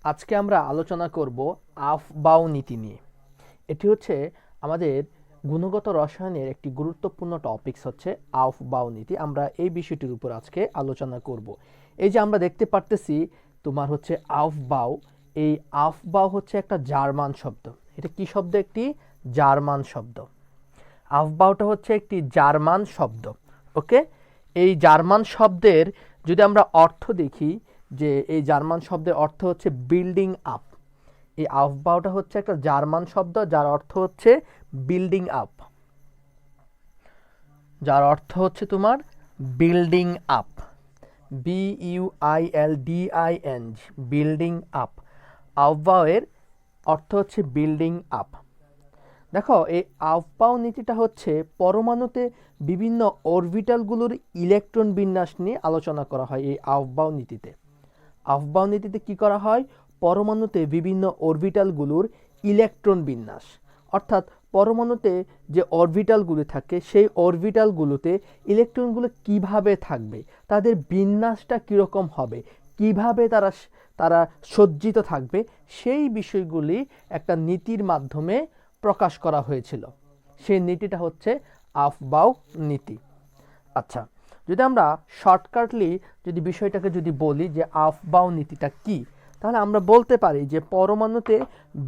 আজকে আমরা আলোচনা করব আফ বাও নীতি নিয়ে। এটি হচ্ছে আমাদের গুণগত রসায়নের একটি গুরুত্বপূর্ণ টপিকস হচ্ছে আফ বাও নীতি। আমরা এই বিষয়টির উপর আজকে আলোচনা করব। এই যে আমরা দেখতে পারতেছি তোমার হচ্ছে আফ বাও, এই আফ বাও হচ্ছে একটা জার্মান শব্দ। এটা কি শব্দ? একটি জার্মান শব্দ। আফ বাওটা হচ্ছে একটি জার্মান শব্দ। ওকে, এই জার্মান শব্দের যদি আমরা অর্থ দেখি, যে এই জার্মান শব্দের অর্থ হচ্ছে বিল্ডিং আপ। এই আফবাউটা হচ্ছে একটা জার্মান শব্দ যার অর্থ হচ্ছে বিল্ডিং আপ, যার অর্থ হচ্ছে তোমার building up, BUILDING, building up. আফবাউয়ের অর্থ হচ্ছে বিল্ডিং আপ। দেখো, এই আফবাউ নীতিটা হচ্ছে পরমাণুতে বিভিন্ন অরবিটালগুলোর ইলেকট্রন বিন্যাস নিয়ে আলোচনা করা হয়। এই আফবাউ নীতিতে আফবাউ নীতিতে কি করা হয়? পরমাণুতে বিভিন্ন অরবিটালগুলোর ইলেকট্রন বিন্যাস, অর্থাৎ পরমাণুতে যে অরবিটালগুলো থাকে সেই অরবিটালগুলোতে ইলেকট্রনগুলো কিভাবে থাকবে, তাদের বিন্যাসটা কীরকম হবে, কিভাবে তারা তারা সজ্জিত থাকবে, সেই বিষয়গুলি একটা নীতির মাধ্যমে প্রকাশ করা হয়েছিল। সেই নীতিটা হচ্ছে আফবাউ নীতি। আচ্ছা, যদি আমরা শর্টকাটলি যদি বিষয়টাকে যদি বলি যে আফবাউ নীতিটা কি, তাহলে আমরা বলতে পারি যে পরমাণুতে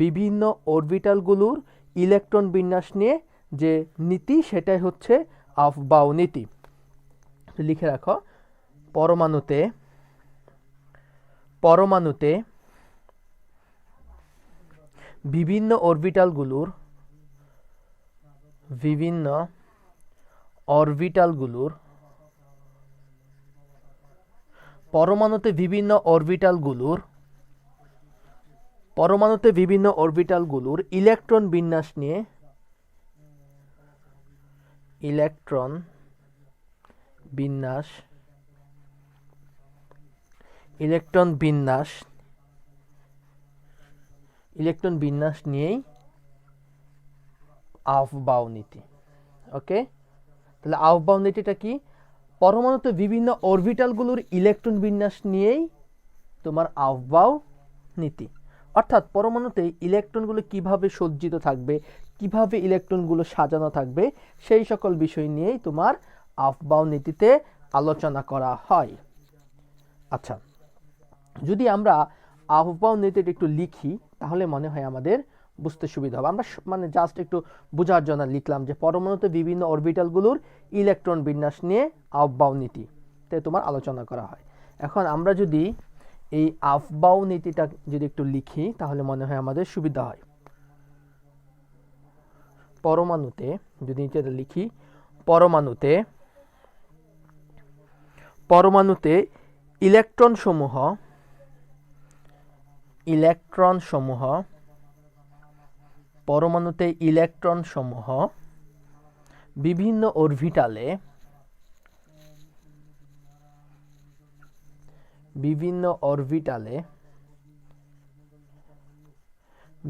বিভিন্ন অরবিটালগুলোর ইলেকট্রন বিন্যাস নিয়ে যে নীতি, সেটাই হচ্ছে আফবাউ নীতি। লিখে রাখো, পরমাণুতে পরমাণুতে বিভিন্ন অরবিটালগুলোর বিভিন্ন অরবিটালগুলোর পরমাণুতে বিভিন্ন অরবিটালগুলোর ইলেকট্রন বিন্যাস নিয়ে ইলেকট্রন বিন্যাস নিয়েই আফবাউ নীতি। ওকে, তাহলে আফবাউ নীতিটা কি? পরমাণুতে বিভিন্ন অরবিটালগুলোর ইলেকট্রন বিন্যাস নিয়েই তোমার আফবাউ নীতি, অর্থাৎ পরমাণুতে ইলেকট্রনগুলো কিভাবে সজ্জিত থাকবে, কিভাবে ইলেকট্রনগুলো সাজানো থাকবে, সেই সকল বিষয় নিয়েই তোমার আফবাউ নীতিতে আলোচনা করা হয়। আচ্ছা, যদি আমরা আফবাউ নীতিটা একটু লিখি তাহলে মনে হয় আমাদের বুঝতে সুবিধা হবে। আমরা মানে জাস্ট একটু বোঝার জন্য লিখলাম যে পরমাণুতে বিভিন্ন অরবিটালগুলোর ইলেকট্রন বিন্যাস নিয়ে আফবাউ নীতিতে তোমার আলোচনা করা হয়। এখন আমরা যদি এই আফবাউ নীতিটা যদি একটু লিখি তাহলে মনে হয় আমাদের সুবিধা হয়। পরমাণুতে যদি এটা লিখি, পরমাণুতে ইলেকট্রন সমূহ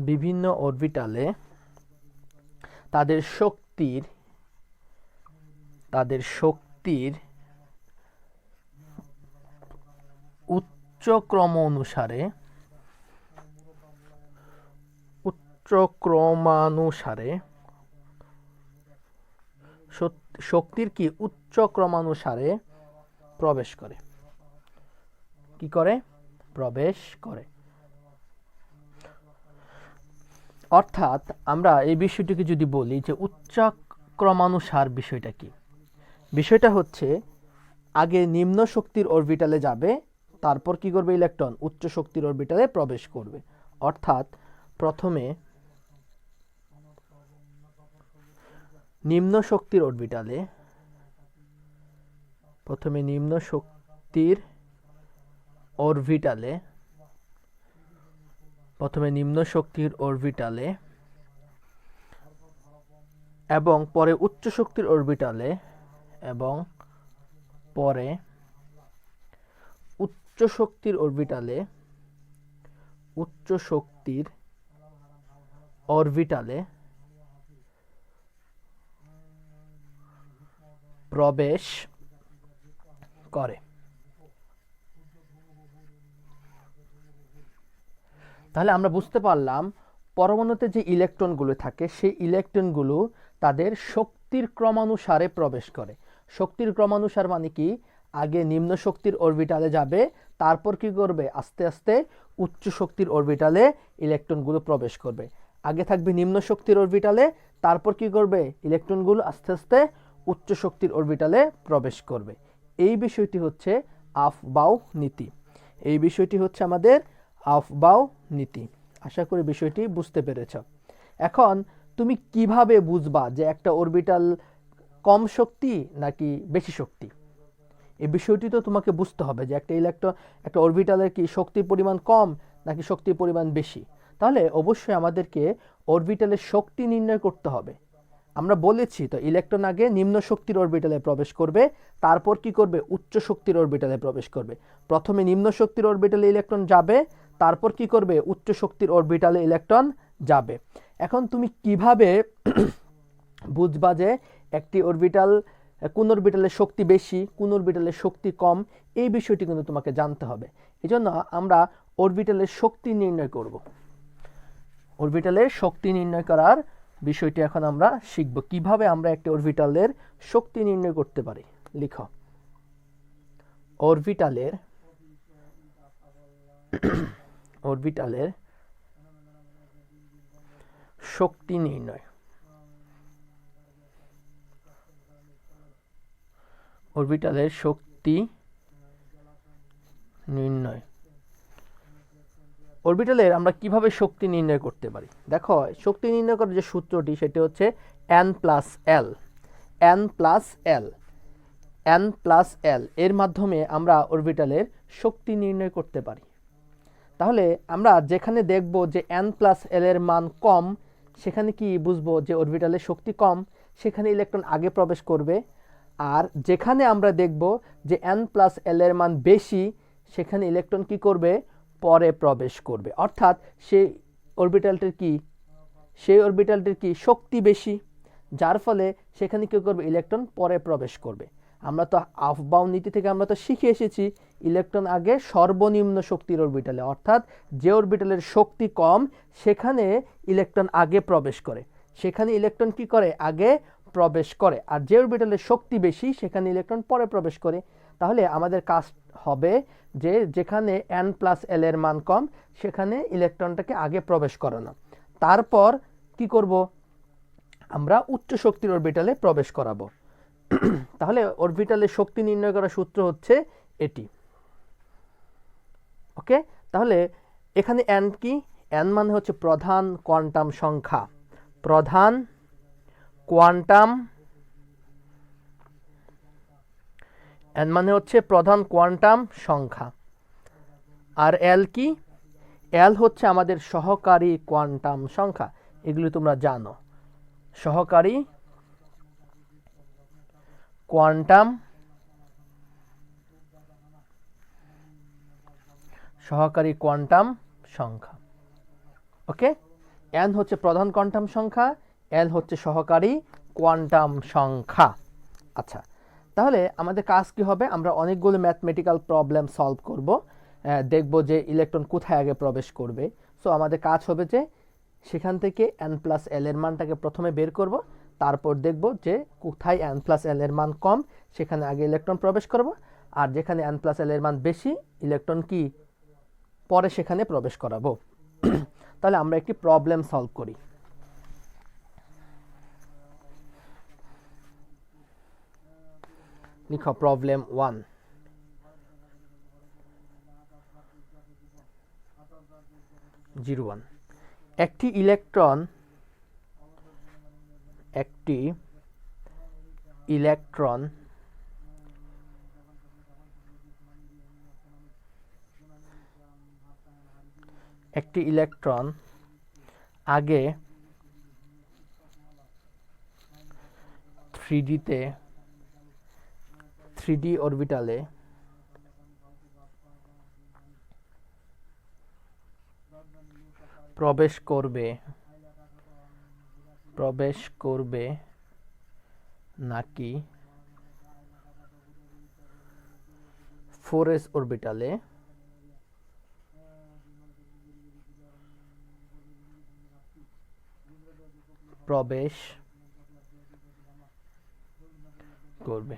বিভিন্ন অরবিটালে তাদের শক্তির উচ্চ ক্রমানুসারে শক্তির কি উচ্চ ক্রমানুসারে প্রবেশ করে। কি করে? প্রবেশ করে। অর্থাৎ আমরা এই বিষয়টিকে যদি বলি যে উচ্চ ক্রমানুসার বিষয়টা কি, বিষয়টা হচ্ছে আগে নিম্ন শক্তির অরবিটালে যাবে, তারপর কি করবে? ইলেকট্রন উচ্চ শক্তির অরবিটালে প্রবেশ করবে। অর্থাৎ প্রথমে নিম্ন শক্তির অরবিটালে এবং পরে উচ্চ শক্তির অরবিটালে প্রবেশ করে। তাহলে আমরা বুঝতে পারলাম পরমাণুতে যে ইলেকট্রনগুলো থাকে সেই ইলেকট্রনগুলো তাদের শক্তির ক্রমানুসারে প্রবেশ করে। শক্তির ক্রমানুসার মানে কি, আগে নিম্ন শক্তির অরবিটালে যাবে, তারপর কি করবে, আস্তে আস্তে উচ্চ শক্তির অরবিটালে ইলেকট্রনগুলো প্রবেশ করবে। আগে থাকবে নিম্ন শক্তির অরবিটালে, তারপর কি করবে, ইলেকট্রনগুলো আস্তে আস্তে উচ্চ শক্তির অরবিটালে প্রবেশ করবে। এই বিষয়টি হচ্ছে আফবাউ নীতি। এই বিষয়টি হচ্ছে আমাদের আফবাউ নীতি। আশা করি বিষয়টি বুঝতে পেরেছ। এখন তুমি কিভাবে বুঝবা যে একটা অরবিটাল কম শক্তি নাকি বেশি শক্তি? এই বিষয়টি তো তোমাকে বুঝতে হবে যে একটা অরবিটালের কি শক্তির পরিমাণ কম নাকি শক্তির পরিমাণ বেশি। তাহলে অবশ্যই আমাদেরকে অরবিটালের শক্তি নির্ণয় করতে হবে। আমরা বলেছি তো, ইলেকট্রন আগে নিম্ন শক্তির অরবিটালে প্রবেশ করবে, তারপর কি করবে, উচ্চ শক্তির অরবিটালে প্রবেশ করবে। প্রথমে নিম্ন শক্তির অরবিটালে ইলেকট্রন যাবে, তারপর কি করবে, উচ্চ শক্তির অরবিটালে ইলেকট্রন যাবে। এখন তুমি কিভাবে বুঝবা যে একটি অরবিটাল, কোন অরবিটালের শক্তি বেশি, কোন অরবিটালের শক্তি কম, এই বিষয়টি কিন্তু তোমাকে জানতে হবে। এজন্য আমরা অরবিটালের শক্তি নির্ণয় করব। অরবিটালের শক্তি নির্ণয় করার বিষয়টি এখন আমরা শিখব, কিভাবে আমরা একটি অরবিটালের শক্তি নির্ণয় করতে পারি। লিখো, অরবিটালের শক্তি নির্ণয়। অরবিটালের শক্তি নির্ণয়। অরবিটালের আমরা কিভাবে শক্তি নির্ণয় করতে পারি? দেখো, শক্তি নির্ণয় করার যে সূত্রটি সেটি হচ্ছে n প্লাস এল। এর মাধ্যমে আমরা অরবিটালের শক্তি নির্ণয় করতে পারি। তাহলে আমরা যেখানে দেখব যে n প্লাস এল এর মান কম, সেখানে কি বুঝবো যে অরবিটালের শক্তি কম, সেখানে ইলেকট্রন আগে প্রবেশ করবে। আর যেখানে আমরা দেখব যে n প্লাস এল এর মান বেশি, সেখানে ইলেকট্রন কি করবে, পরে প্রবেশ করবে। অর্থাৎ সেই অরবিটালটির কি শক্তি বেশি, যার ফলে সেখানে কি করবে, ইলেকট্রন পরে প্রবেশ করবে। আমরা তো আফবাউ নীতি থেকে আমরা তো শিখে এসেছি ইলেকট্রন আগে সর্বনিম্ন শক্তির অরবিটালে, অর্থাৎ যে অরবিটালের শক্তি কম সেখানে ইলেকট্রন আগে প্রবেশ করে, সেখানে ইলেকট্রন কি করে, আগে প্রবেশ করে। আর যে অরবিটালের শক্তি বেশি সেখানে ইলেকট্রন পরে প্রবেশ করে। তাহলে আমাদের কাজ হবে যে যেখানে n প্লাস এল এর মান কম, সেখানে ইলেকট্রনটাকে আগে প্রবেশ করানো। তারপর কি করব, আমরা উচ্চ শক্তির অরবিটালে প্রবেশ করাবো। তাহলে অরবিটালের শক্তি নির্ণয় করার সূত্র হচ্ছে এটি। ওকে, তাহলে এখানে n কি, n মানে হচ্ছে প্রধান কোয়ান্টাম সংখ্যা। প্রধান কোয়ান্টাম, n মানে হচ্ছে প্রধান কোয়ান্টাম সংখ্যা। আর l কি, l হচ্ছে আমাদের সহকারী কোয়ান্টাম সংখ্যা। এগুলি তোমরা জানো, সহকারী কোয়ান্টাম সংখ্যা। ওকে, n হচ্ছে প্রধান কোয়ান্টাম সংখ্যা, l হচ্ছে সহকারী কোয়ান্টাম সংখ্যা। আচ্ছা, তাহলে আমাদের কাজ কি হবে, আমরা অনেকগুলো ম্যাথমেটিক্যাল প্রবলেম সলভ করব, দেখব যে ইলেকট্রন কোথায় আগে প্রবেশ করবে। সো আমাদের কাজ হবে যে সেখান থেকে n প্লাস এল এর মানটাকে প্রথমে বের করব, তারপর দেখব যে কোথায় n প্লাস এল এর মান কম, সেখানে আগে ইলেকট্রন প্রবেশ করব, আর যেখানে n প্লাস এল এর মান বেশি, ইলেকট্রন কি পরে সেখানে প্রবেশ করাবো। তাহলে আমরা একটি প্রবলেম সলভ করি। লিখো প্রবলেম 1। একটি ইলেকট্রন আগে 3D অরবিটালে প্রবেশ করবে নাকি 4s অরবিটালে প্রবেশ করবে।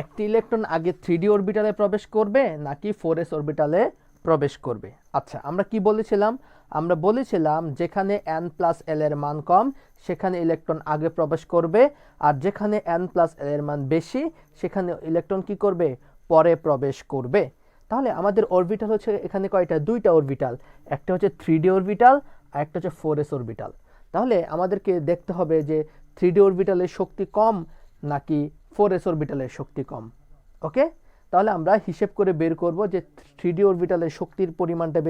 একটি ইলেকট্রন আগে 3d অরবিটালে প্রবেশ করবে নাকি 4s অরবিটালে প্রবেশ করবে? আচ্ছা, আমরা কি বলেছিলাম? আমরা বলেছিলাম যেখানে n প্লাস l এর মান কম সেখানে ইলেকট্রন আগে প্রবেশ করবে, আর যেখানে n প্লাস l এর মান বেশি সেখানে ইলেকট্রন কি করবে? পরে প্রবেশ করবে। তাহলে আমাদের অরবিটাল হচ্ছে এখানে কয়টা? দুইটা অরবিটাল, একটা হচ্ছে 3d অরবিটাল আর একটা হচ্ছে 4s অরবিটাল। তাহলে আমাদেরকে দেখতে হবে যে 3d অরবিটালের শক্তি কম নাকি 4s অরবিটালের শক্তি কম। ওকে, তাহলে আমরা হিসেব করে বের করব যে 3d অরবিটালের শক্তির পরিমাণটা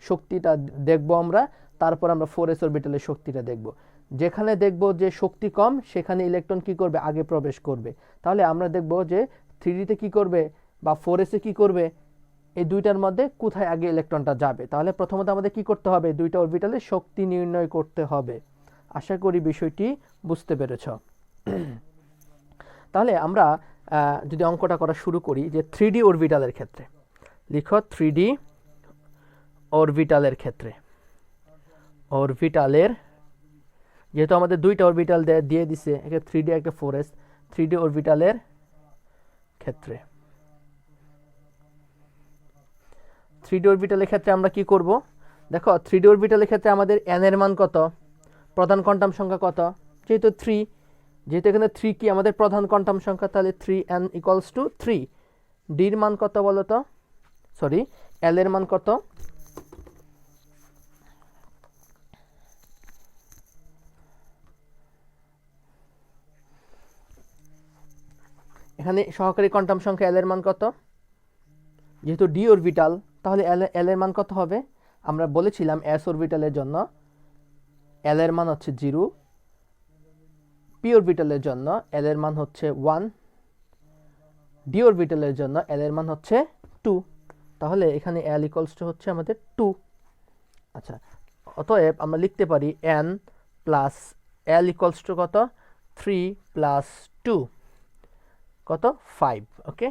শক্তিটা দেখব আমরা, তারপর আমরা 4s অরবিটালের শক্তিটা দেখব। যেখানে দেখব যে শক্তি কম সেখানে ইলেকট্রন কি করবে? আগে প্রবেশ করবে। তাহলে আমরা দেখব যে 3d তে কি করবে বা 4s এ কি করবে, এই দুইটার মধ্যে কোথায় আগে ইলেকট্রনটা যাবে। তাহলে প্রথমত আমাদের কি করতে হবে? দুইটা অরবিটালের শক্তি নির্ণয় করতে হবে। আশা করি বিষয়টি বুঝতে পেরেছ। তাহলে আমরা যদি অঙ্কটা করা শুরু করি যে 3d অরবিটালের ক্ষেত্রে লিখো, 3d অরবিটালের ক্ষেত্রে, অরবিটালের যেহেতু আমাদের দুইটা অরবিটাল দিয়ে দিছে, একটা 3d একটা 4s, 3d অরবিটালের ক্ষেত্রে 3d অরবিটালের ক্ষেত্রে আমরা কি করব? দেখো 3d অরবিটালের ক্ষেত্রে আমাদের n এর মান কত? প্রধান কোয়ান্টাম সংখ্যা কত? যেহেতু 3, যেহেতু এখানে 3 কি আমাদের প্রধান কোয়ান্টাম সংখ্যা, তাহলে 3n ইকুয়ালস টু 3। ডি এর মান কত বলো তো? সরি, এল এর মান কত? এখানে সহকারী কোয়ান্টাম সংখ্যা এল এর মান কত? যেহেতু ডি অরবিটাল তাহলে এল এর মান কত হবে? আমরা বলেছিলাম এস অরবিটালের জন্য এল এর মান হচ্ছে 0, পি অরবিটালের জন্য এল এর মান হচ্ছে 1, ডি অরবিটালের জন্য এল এর মান হচ্ছে 2। তাহলে এখানে এল ইকুয়ালস টু হচ্ছে আমাদের 2। আচ্ছা, অতএব আমরা লিখতে পারি n plus L equals to কত? 3 প্লাস 2 কত? 5। ওকে,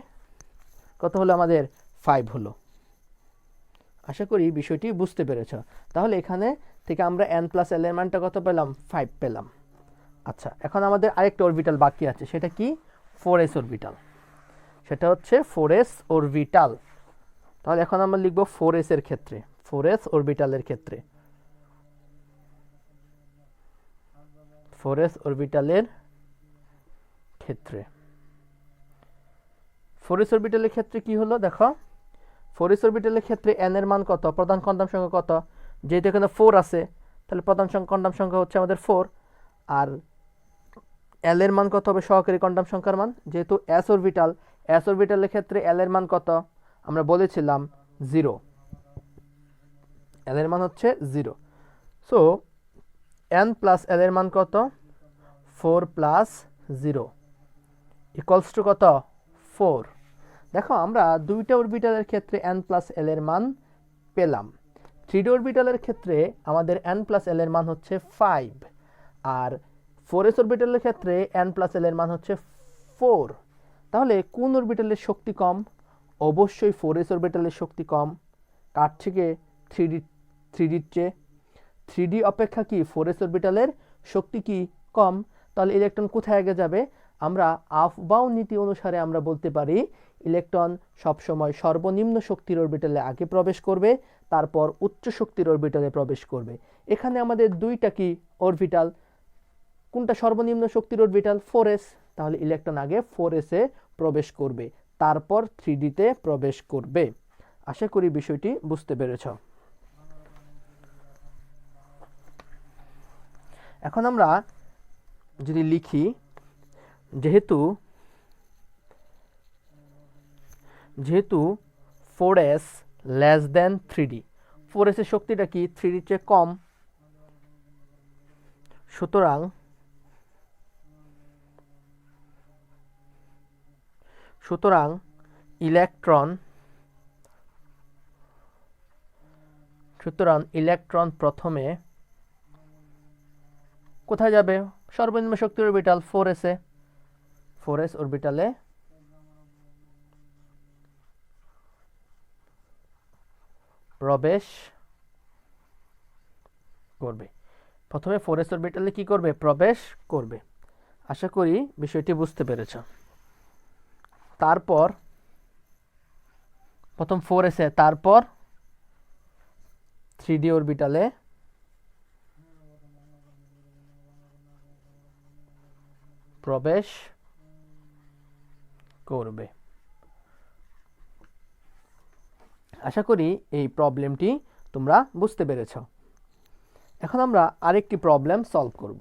কত হলো আমাদের? 5 হলো। আশা করি বিষয়টি বুঝতে পেরেছ। তাহলে এখানে থেকে আমরা n প্লাস এল এর মানটা কত পেলাম? 5 পেলাম। আচ্ছা, এখন আমাদের আরেকটা অরবিটাল বাকি আছে, সেটা কি? 4s orbital. সেটা হচ্ছে 4s অরবিটাল। তাহলে এখন আমরা লিখব 4s এর ক্ষেত্রে, 4s অরবিটালের ক্ষেত্রে, 4s অরবিটালের ক্ষেত্রে 4s অরবিটালের ক্ষেত্রে কি হলো দেখো, 4s অরবিটালের ক্ষেত্রে n এর মান কত? প্রধান কোয়ান্টাম সংখ্যা কত? যেহেতু এখানে 4 আছে তাহলে প্রধান কোয়ান্টাম সংখ্যা হচ্ছে আমাদের 4, আর এল এর মান কত হবে? সহকারী কোয়ান্টাম সংখ্যার মান। যেহেতু এস অরবিটালের ক্ষেত্রে এল এর মান কত? আমরা বলেছিলাম 0, এল এর মান হচ্ছে 0। সো n প্লাস এল এর মান কত? 4 প্লাস 0 ইকুয়ালস টু কত? 4। দেখো আমরা দুইটা অরবিটালের ক্ষেত্রে n প্লাস এল এর মান পেলাম। 3d অরবিটালের ক্ষেত্রে আমাদের n প্লাস এল এর মান হচ্ছে 5, আর 4s অরবিটালের ক্ষেত্রে n প্লাস এল এর মান হচ্ছে 4। তাহলে কোন অরবিটালের শক্তি কম? অবশ্যই 4s অরবিটালের শক্তি কম। কার থেকে? 3d চেয়ে। 3d অপেক্ষা কি 4s অরবিটালের শক্তি কি কম। তাহলে ইলেকট্রন কোথায় আগে যাবে? আমরা আফবাউ নীতি অনুসারে আমরা বলতে পারি ইলেকট্রন সবসময় সর্বনিম্ন শক্তির অরবিটালে আগে প্রবেশ করবে, তারপর উচ্চ শক্তির অরবিটালে প্রবেশ করবে। এখানে আমাদের দুইটা কি অরবিটাল, কোনটা সর্বনিম্ন শক্তির অরবিটাল? 4s। তাহলে ইলেকট্রন আগে 4s এ প্রবেশ করবে, তারপর 3d তে প্রবেশ করবে। আশা করি বিষয়টি বুঝতে পেরেছ। এখন আমরা যদি লিখি, যেহেতু 4s less than 3d, 4s এর শক্তিটা কি 3d এর চেয়ে কম, সুতরাং ইলেকট্রন প্রথমে কোথায় যাবে? সর্বনিম্ন শক্তির অরবিটাল 4s এ, 4s অরবিটালে প্রবেশ করবে। প্রথমে 4s অরবিটালে কি করবে? প্রবেশ করবে। আশা করি বিষয়টি বুঝতে পেরেছ। তারপর প্রথম 4s এ, তারপর 3d অরবিটালে প্রবেশ করবে। আশা করি এই প্রবলেমটি তোমরা বুঝতে পেরেছ। এখন আমরা আরেকটি প্রবলেম সলভ করব।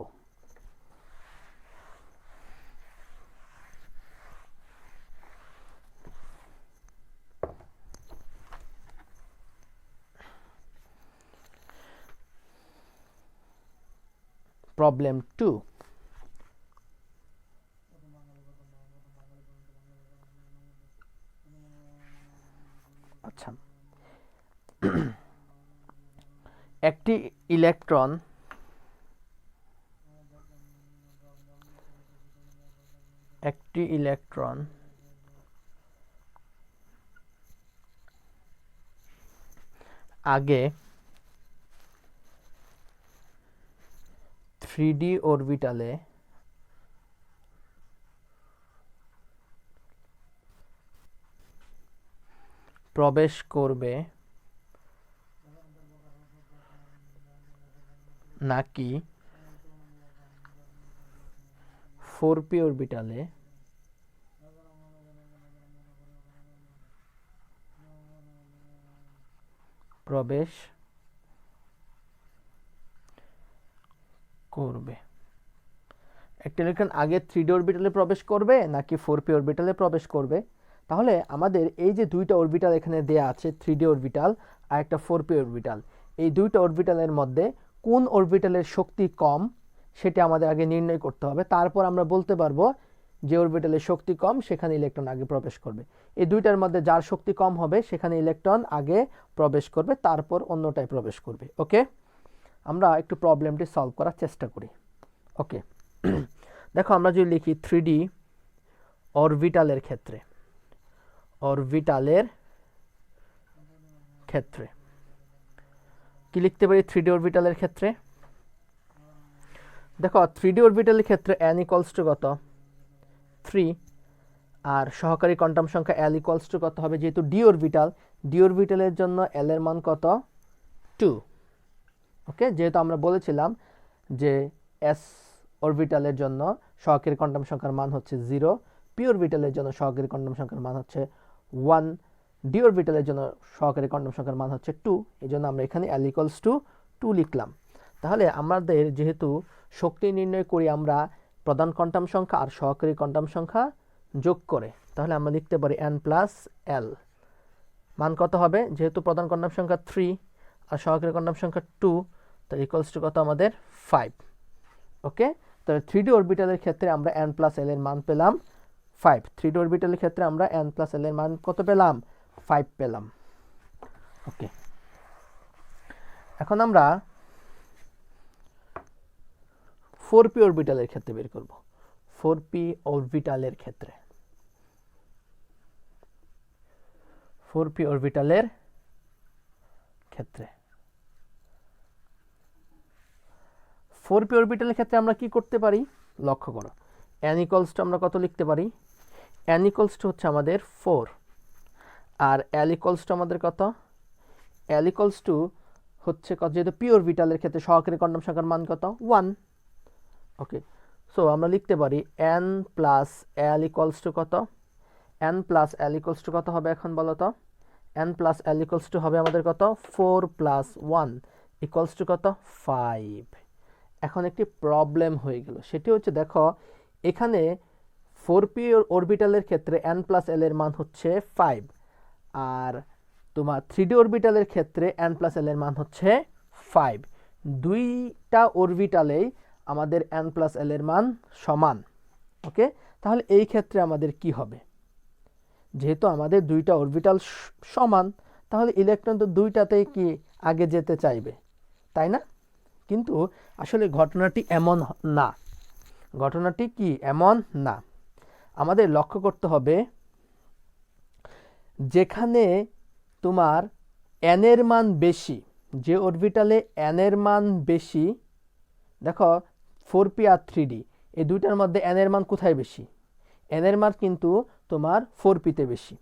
প্রবলেম 2। আচ্ছা, একটি ইলেকট্রন আগে 3d অরবিটালে প্রবেশ করবে নাকি 4p অরবিটালে প্রবেশ করবে। একটা ইলেকট্রন আগে 3d অরবিটালে প্রবেশ করবে নাকি 4p অরবিটালে প্রবেশ করবে? তাহলে আমাদের এই যে দুইটা অরবিটাল এখানে দেয়া আছে, 3d অরবিটাল আর একটা 4p অরবিটাল, এই দুইটা অরবিটালের মধ্যে কোন অরবিটালের শক্তি কম সেটা আমাদের আগে নির্ণয় করতে হবে। তারপর আমরা বলতে পারবো যে অরবিটালের শক্তি কম সেখানে ইলেকট্রন আগে প্রবেশ করবে। এই দুইটার মধ্যে যার শক্তি কম হবে সেখানে ইলেকট্রন আগে প্রবেশ করবে, তারপর অন্যটায় প্রবেশ করবে। ওকে, আমরা একটু প্রবলেমটি সলভ করার চেষ্টা করি। ওকে, দেখো আমরা যদি লিখি 3d অরবিটালের ক্ষেত্রে, কি লিখতে পারি 3d অরবিটালের ক্ষেত্রে? দেখো 3d অরবিটালের ক্ষেত্রে n ইকুয়ালস টু কত? 3, আর সহকারী কোয়ান্টাম সংখ্যা l ইকুয়ালস টু কত হবে? যেহেতু d অরবিটালের জন্য l এর মান কত? 2। ওকে, যেহেতু আমরা বলেছিলাম যে s অরবিটালের জন্য সহকারী কোয়ান্টাম সংখ্যার মান হচ্ছে 0, p অরবিটালের জন্য সহকারী কোয়ান্টাম সংখ্যার মান হচ্ছে 1, d অরবিটালের জন্য সহকারী কোয়ান্টাম সংখ্যার মান হচ্ছে 2। এই জন্য আমরা এখানে l ইকুয়ালস টু 2 লিখলাম। তাহলে আমাদের যেহেতু শক্তি নির্ণয় করি আমরা প্রধান কোয়ান্টাম সংখ্যা আর সহকারী কোয়ান্টাম সংখ্যা যোগ করে, তাহলে আমরা লিখতে পারি n প্লাস l। মান কত হবে? যেহেতু প্রধান কোয়ান্টাম সংখ্যা 3 আর সহকারী কোয়ান্টাম সংখ্যা 2, তার ইকুয়ালস টু কত আমাদের? 5। ওকে, তাহলে 3d অরবিটালের ক্ষেত্রে আমরা n প্লাস l এর মান পেলাম 5। 3d অরবিটালের ক্ষেত্রে আমরা n প্লাস l এর মান কত পেলাম? 5 পেলাম। ওকে, এখন আমরা 4p অরবিটালের ক্ষেত্রে বের করব। 4p অরবিটালের ক্ষেত্রে, 4p অরবিটালের ক্ষেত্রে 4p অরবিটালের ক্ষেত্রে আমরা কি করতে পারি? লক্ষ্য করো, n ইকুয়ালস টু আমরা কত লিখতে পারি? n ইকুয়ালস টু হচ্ছে আমাদের 4, আর l ইকুয়ালস টু আমাদের কত? l ইকুয়ালস টু হচ্ছে কত? যেহেতু p অরবিটালের ক্ষেত্রে সহকারী কোয়ান্টাম সংখ্যার মান কত? 1। ওকে, সো আমরা লিখতে পারি n plus l equals to কত? n plus l equals to কত হবে এখন বলো তো? n plus l equals to হবে আমাদের কত? 4 প্লাস 1 ইকুয়ালস টু কত? 5। এখন একটি প্রবলেম হয়ে গেল, সেটি হচ্ছে দেখো এখানে 4p অরবিটালের ক্ষেত্রে n প্লাস l এর মান হচ্ছে 5, আর তোমার 3d অরবিটালের ক্ষেত্রে n প্লাস l এর মান হচ্ছে 5। দুইটা অরবিটালেই আমাদের n প্লাস l এর মান সমান। ওকে, তাহলে এই ক্ষেত্রে আমাদের কি হবে? যেহেতু আমাদের দুইটা অরবিটাল সমান, তাহলে ইলেকট্রন তো দুইটাতেই কি আগে যেতে চাইবে, তাই না? কিন্তু আসলে ঘটনাটি এমন না। ঘটনাটি কি এমন না? আমাদের লক্ষ্য করতে হবে যেখানে তোমার n এর মান বেশি, যে অরবিটালে n এর মান বেশি, দেখো 4p আর 3d এই দুইটার মধ্যে n এর মান কোথায় বেশি? n এর মান কিন্তু তোমার 4p তে বেশি,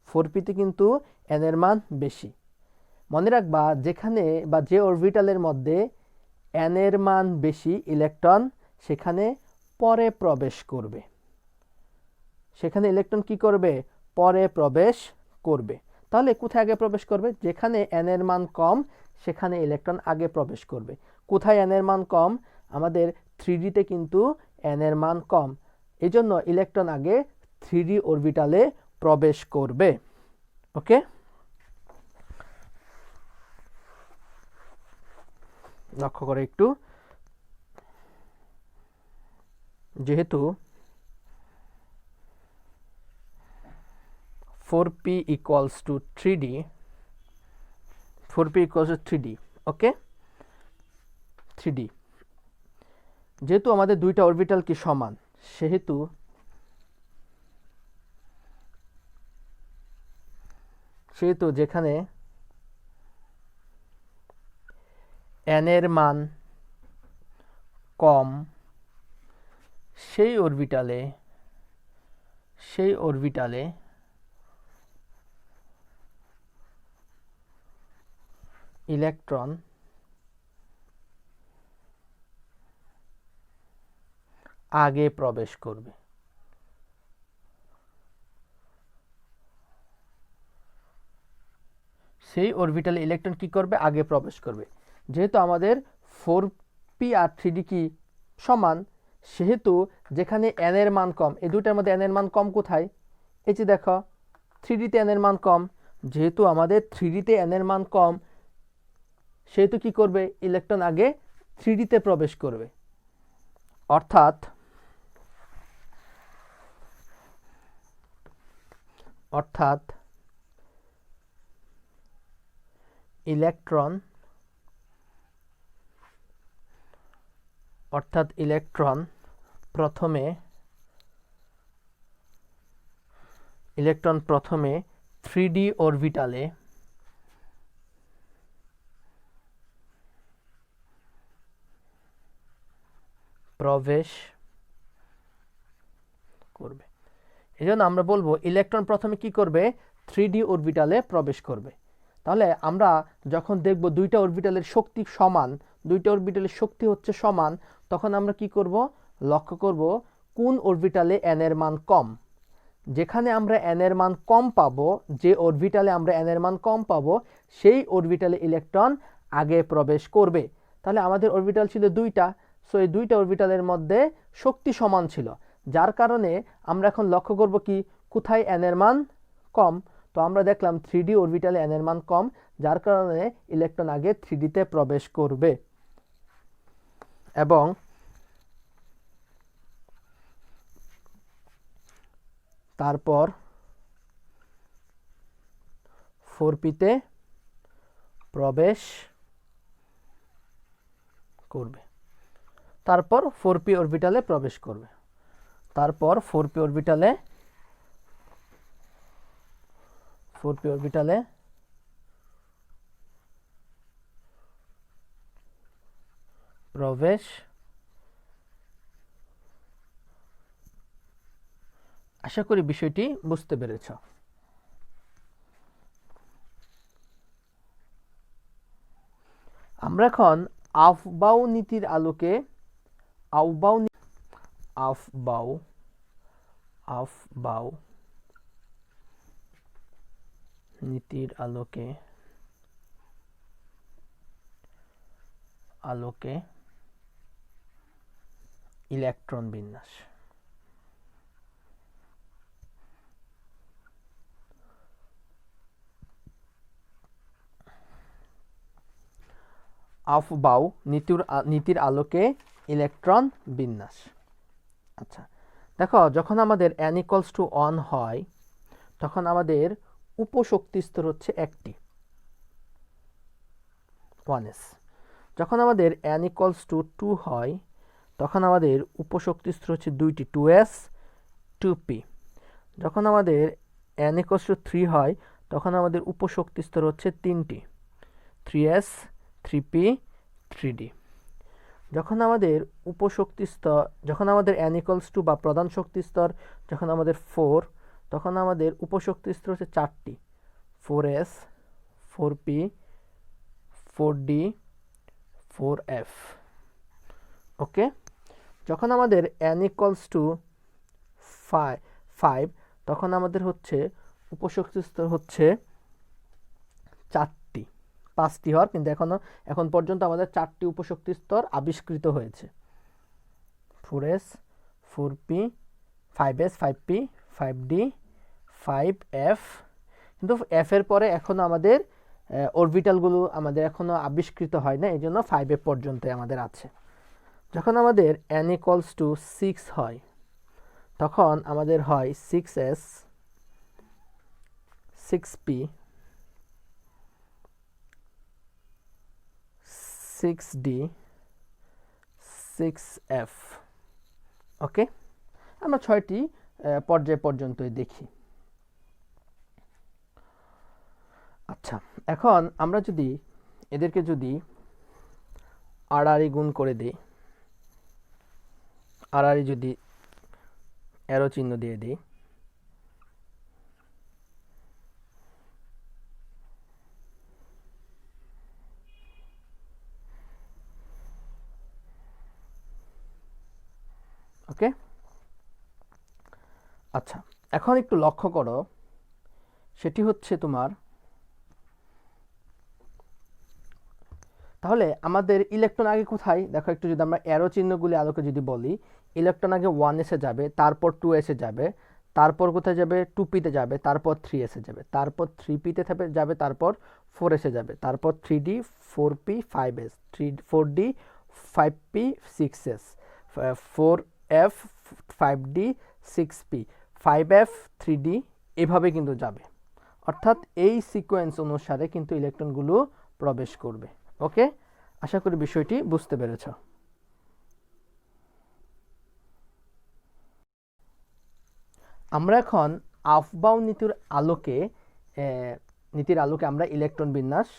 4p তে কিন্তু n এর মান বেশি। মনে রাখবা যেখানে বা যে অরবিটালের মধ্যে n এর মান বেশি ইলেকট্রন সেখানে পরে প্রবেশ করবে, সেখানে ইলেকট্রন কি করবে? পরে প্রবেশ করবে। তাহলে কোথায় আগে প্রবেশ করবে? যেখানে n এর মান কম সেখানে ইলেকট্রন আগে প্রবেশ করবে। কোথায় n এর মান কম? আমাদের 3d তে কিন্তু n এর মান কম, এই জন্য ইলেকট্রন আগে 3d অরবিটালে প্রবেশ করবে। ওকে, লক্ষ্য করে একটু, যেহেতু 4p equals to 3d, 4p equals to 3d, okay 3d, যেহেতু আমাদের দুইটা অরবিটাল কি সমান, সেহেতু যেখানে n এর মান কম সেই অরবিটালে ইলেকট্রন আগে প্রবেশ করবে। সেই অরবিটালে ইলেকট্রন কি করবে? আগে প্রবেশ করবে। যেহেতু আমাদের 4p আর 3d কি সমান, সেহেতু যেখানে n এর মান কম, এই দুটার মধ্যে n এর মান কম কোথায়? এই যে দেখো 3d তে n এর মান কম, যেহেতু আমাদের 3d তে n এর মান কম সেহেতু কি করবে? ইলেকট্রন আগে 3d তে প্রবেশ করবে। অর্থাৎ ইলেকট্রন প্রথমে 3d অরবিটালে প্রবেশ করবে। এজন্য আমরা বলবো ইলেকট্রন প্রথমে কি করবে? 3d অরবিটালে প্রবেশ করবে। তাহলে আমরা যখন দেখব দুইটা অরবিটালের শক্তি সমান, দুইটা অরবিটালের শক্তি হচ্ছে সমান, তখন আমরা কি করব? লক্ষ্য করব কোন অরবিটালে n এর মান কম। যেখানে আমরা n এর মান কম পাবো, যে অরবিটালে আমরা n এর মান কম পাবো সেই অরবিটালে ইলেকট্রন আগে প্রবেশ করবে। তাহলে আমাদের অরবিটাল ছিল দুইটা, সো এই দুইটা অরবিটালের মধ্যে শক্তি সমান ছিল, যার কারণে আমরা এখন লক্ষ্য করব কি কোথায় n এর মান কম। তো আমরা দেখলাম 3d অরবিটালে n এর মান কম, যার কারণে ইলেকট্রন আগে 3d তে প্রবেশ করবে। এবং তারপর 4p তে প্রবেশ করবে, তারপর 4p অরবিটালে প্রবেশ করবে, তারপর 4p অরবিটালে প্রবেশ। আশা করি বিষয়টি বুঝতে পেরেছ। আমরা এখন আফবাউ নীতির আলোকে আফবাউ নীতির আলোকে ইলেকট্রন বিন্যাস। আফবাউ নীতির আলোকে ইলেকট্রন বিন্যাস। আচ্ছা দেখো, যখন আমাদের n equals to 1 হয় তখন আমাদের উপশক্তি স্তর হচ্ছে একটি, 1s। যখন আমাদের n equals to 2 হয় তখন আমাদের উপশক্তি স্তর হচ্ছে দুইটি, 2s 2p। যখন আমাদের n equals to 3 হয় তখন আমাদের উপশক্তি স্তর হচ্ছে তিনটি, 3s 3p 3d। যখন আমাদের উপশক্তি স্তর, যখন আমাদের n ইকুয়ালস টু বা প্রধান শক্তি স্তর যখন আমাদের 4, তখন আমাদের উপশক্তি স্তর হচ্ছে 4টি, 4s 4p 4d 4f। ওকে, যখন আমাদের n ইকুয়ালস টু 5, তখন আমাদের হচ্ছে উপশক্তি স্তর হচ্ছে 5টি হওয়ার, কিন্তু এখন পর্যন্ত আমাদের 4টি উপশক্তি স্তর আবিষ্কৃত হয়েছে, 4s 4p 5s 5p 5d 5f। কিন্তু f এর পরে এখনো আমাদের অরবিটালগুলো আমাদের এখনো আবিষ্কৃত হয় না, এই জন্য 5f পর্যন্ত আমাদের আছে। যখন আমাদের n ইকুয়ালস টু 6 হয়, তখন আমাদের হয় 6s 6p 6d 6f। ওকে, আমরা 6টি পর্যায় পর্যন্তই দেখি। আচ্ছা, এখন আমরা যদি এদেরকে যদি আড়াআড়ি গুণ করে দিই, আড়াআড়ি যদি অ্যারো চিহ্ন দিয়ে দিই, ওকে। আচ্ছা, এখন একটু লক্ষ্য করো, সেটি হচ্ছে তোমার, তাহলে আমাদের ইলেকট্রন আগে কোথায় দেখো, একটু যদি আমরা অ্যারো চিহ্নগুলি আলোকে যদি বলি, ইলেকট্রন আগে 1s এ যাবে, তারপর 2s এ যাবে, তারপর কোথায় যাবে 2p তে যাবে, তারপর 3s এ যাবে, তারপর 3p তে যাবে, তারপর 4s এ যাবে, তারপর 3d 4p 5s 4d 5p 6s 4f 5d 6p 5f 3d, এভাবে কিন্তু যাবে। অর্থাৎ এই সিকোয়েন্স অনুসারে কিন্তু ইলেকট্রনগুলো প্রবেশ করবে। ওকে, আশা করি বিষয়টি বুঝতে পেরেছ। আমরা এখন আফবাউ নীতির আলোকে আমরা ইলেকট্রন বিন্যাস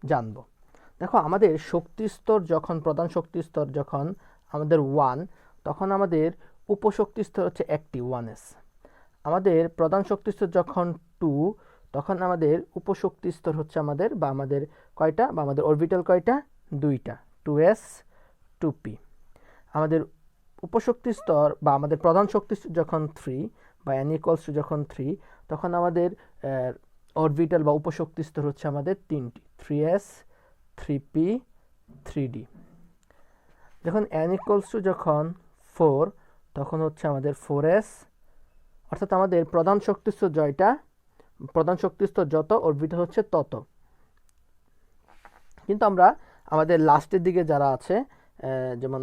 জানব। দেখো, আমাদের শক্তি স্তর যখন, প্রধান শক্তি স্তর যখন আমাদের 1, তখন আমাদের উপশক্তি স্তর হচ্ছে একটি 1s। আমাদের প্রধান শক্তি স্তর যখন 2, তখন আমাদের উপশক্তি স্তর হচ্ছে আমাদের, বা আমাদের কয়টা, বা আমাদের অরবিটাল কয়টা, 2টা, 2s 2p। আমাদের উপশক্তি স্তর বা আমাদের প্রধান শক্তি স্তর যখন 3, বা n ইকুয়ালস টু যখন 3, তখন আমাদের অরবিটাল বা উপশক্তি স্তর হচ্ছে আমাদের 3টি, 3s 3p 3d। যখন n ইকুয়ালস টু যখন 4, তখন হচ্ছে আমাদের 4s, অর্থাৎ আমাদের প্রধান শক্তি স্তর যত অরবিটাল হচ্ছে তত। কিন্তু আমরা আমাদের লাস্টের দিকে যারা আছে, যেমন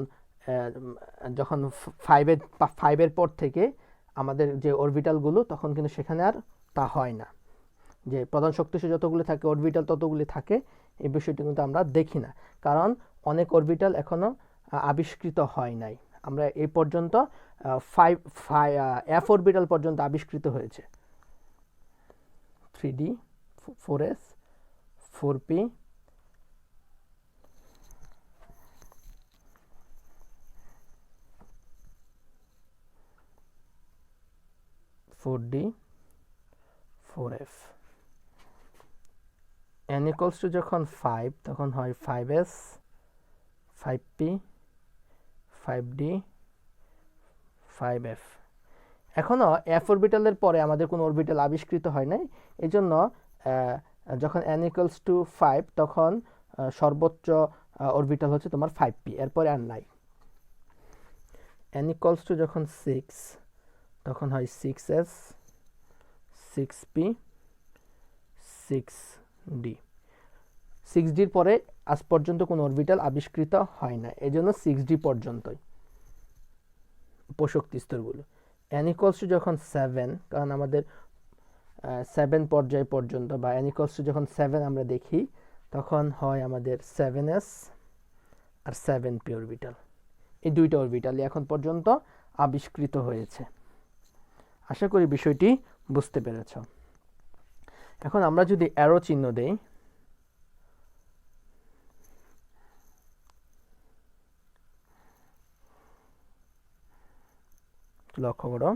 যখন 5-এর পর থেকে আমাদের যে অরবিটালগুলো, তখন কিন্তু সেখানে আর তা হয় না, যে প্রধান শক্তি স্তর যতগুলি থাকে অরবিটাল ততগুলি থাকে, এই বিষয়টি কিন্তু আমরা দেখি না, কারণ অনেক অরবিটাল এখনো আবিষ্কৃত হয় নাই। আমরা এই পর্যন্ত f অরবিটাল পর্যন্ত আবিষ্কৃত হয়েছে, 3d 4s 4p 4d 4f। n equals to যখন 5, তখন হয় 5s 5p 5d 5f। এখনো f অরবিটালের পরে আমাদের কোনো অরবিটাল আবিষ্কৃত হয় নাই, এই জন্য যখন n ইকুয়ালস টু 5, তখন সর্বোচ্চ অরবিটাল হচ্ছে তোমার 5p, এরপরে আর নাই। n ইকুয়ালস টু যখন 6, তখন হয় 6s 6p 6d। 6dর পরে আজ পর্যন্ত কোনো অরবিটাল আবিষ্কৃত হয় না, এই জন্য 6d পর্যন্তই উপশক্তি স্তরগুলো। n ইকুয়ালস টু যখন 7, কারণ আমাদের 7 পর্যায় পর্যন্ত, বা n ইকুয়ালস টু যখন 7 আমরা দেখি, তখন হয় আমাদের 7s আর 7p অরবিটাল। এই দুইটা অরবিটালই এখন পর্যন্ত আবিষ্কৃত হয়েছে। আশা করি বিষয়টি বুঝতে পেরেছ। এখন আমরা যদি অ্যারো চিহ্ন দেই, লক্ষ্য করো,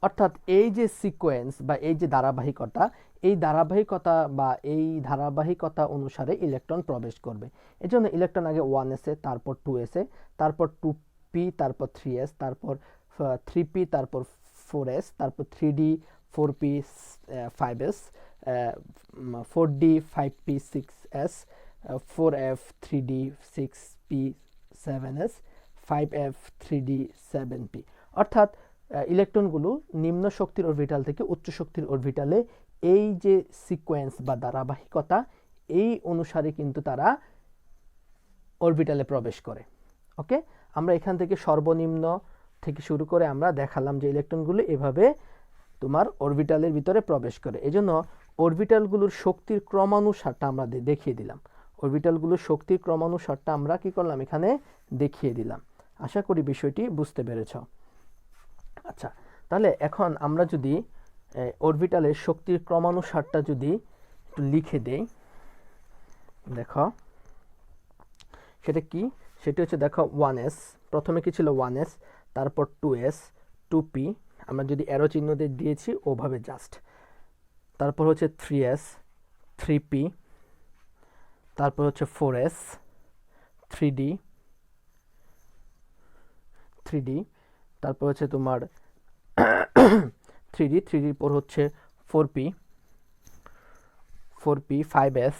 অর্থাৎ এই যে সিকোয়েন্স বা এই যে ধারাবাহিকতা, এই ধারাবাহিকতা বা এই ধারাবাহিকতা অনুসারে ইলেকট্রন প্রবেশ করবে। এজন্য ইলেকট্রন আগে 1s এ, তারপর 2s এ, তারপর 2p, তারপর 3s, তারপর 3p, তারপর 4s, তারপর 3d, 4p, 5s, 4d, 5p, 6s, 4f, 3d, 6p, 7s, 5f, 3d, 7p। অর্থাৎ ইলেকট্রনগুলো নিম্ন শক্তির অরবিটাল থেকে উচ্চ শক্তির অরবিটালে এই যে সিকোয়েন্স বা ধারাবাহিকতা, এই অনুসারে কিন্তু তারা অরবিটালে প্রবেশ করে। ওকে, আমরা এখান থেকে সর্বনিম্ন থেকে শুরু করে আমরা দেখালাম যে ইলেকট্রনগুলো এভাবে তোমার অরবিটালের ভিতরে প্রবেশ করে। এজন্য অরবিটালগুলোর শক্তির ক্রমানুসারটা আমরা দেখিয়ে দিলাম। অরবিটালগুলোর শক্তির ক্রমানুসারটা আমরা কি করলাম, এখানে দেখিয়ে দিলাম। আশা করি বিষয়টি বুঝতে পেরেছ। আচ্ছা, তাহলে এখন আমরা যদি অরবিটালের শক্তির ক্রমানুসারটা যদি একটু লিখে দেই, দেখো সেটা কি, সেটা হচ্ছে দেখো 1s, প্রথমে কি ছিল 1s, তারপর 2s, 2p, আমরা যদি অ্যারো চিহ্ন দিয়ে দিয়েছি ওভাবে জাস্ট, তারপর হচ্ছে 3s, 3p, তারপর হচ্ছে 4s, 3d, 3d, তারপর হচ্ছে তোমার 3d, 3d পর হচ্ছে 4p, 4p, 5s,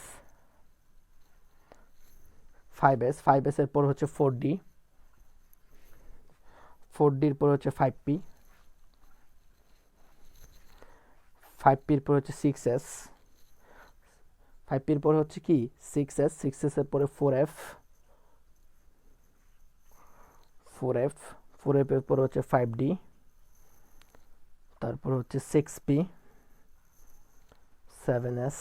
5s, 5s এর পর হচ্ছে 4d, 4d এর পর হচ্ছে 5p, 5p এর পর হচ্ছে 6s, 5p এর পর হচ্ছে কি 6s, 6s এর পরে 4f, 4f, 4f এর পর হচ্ছে 5d, তারপর হচ্ছে 6p, 7s,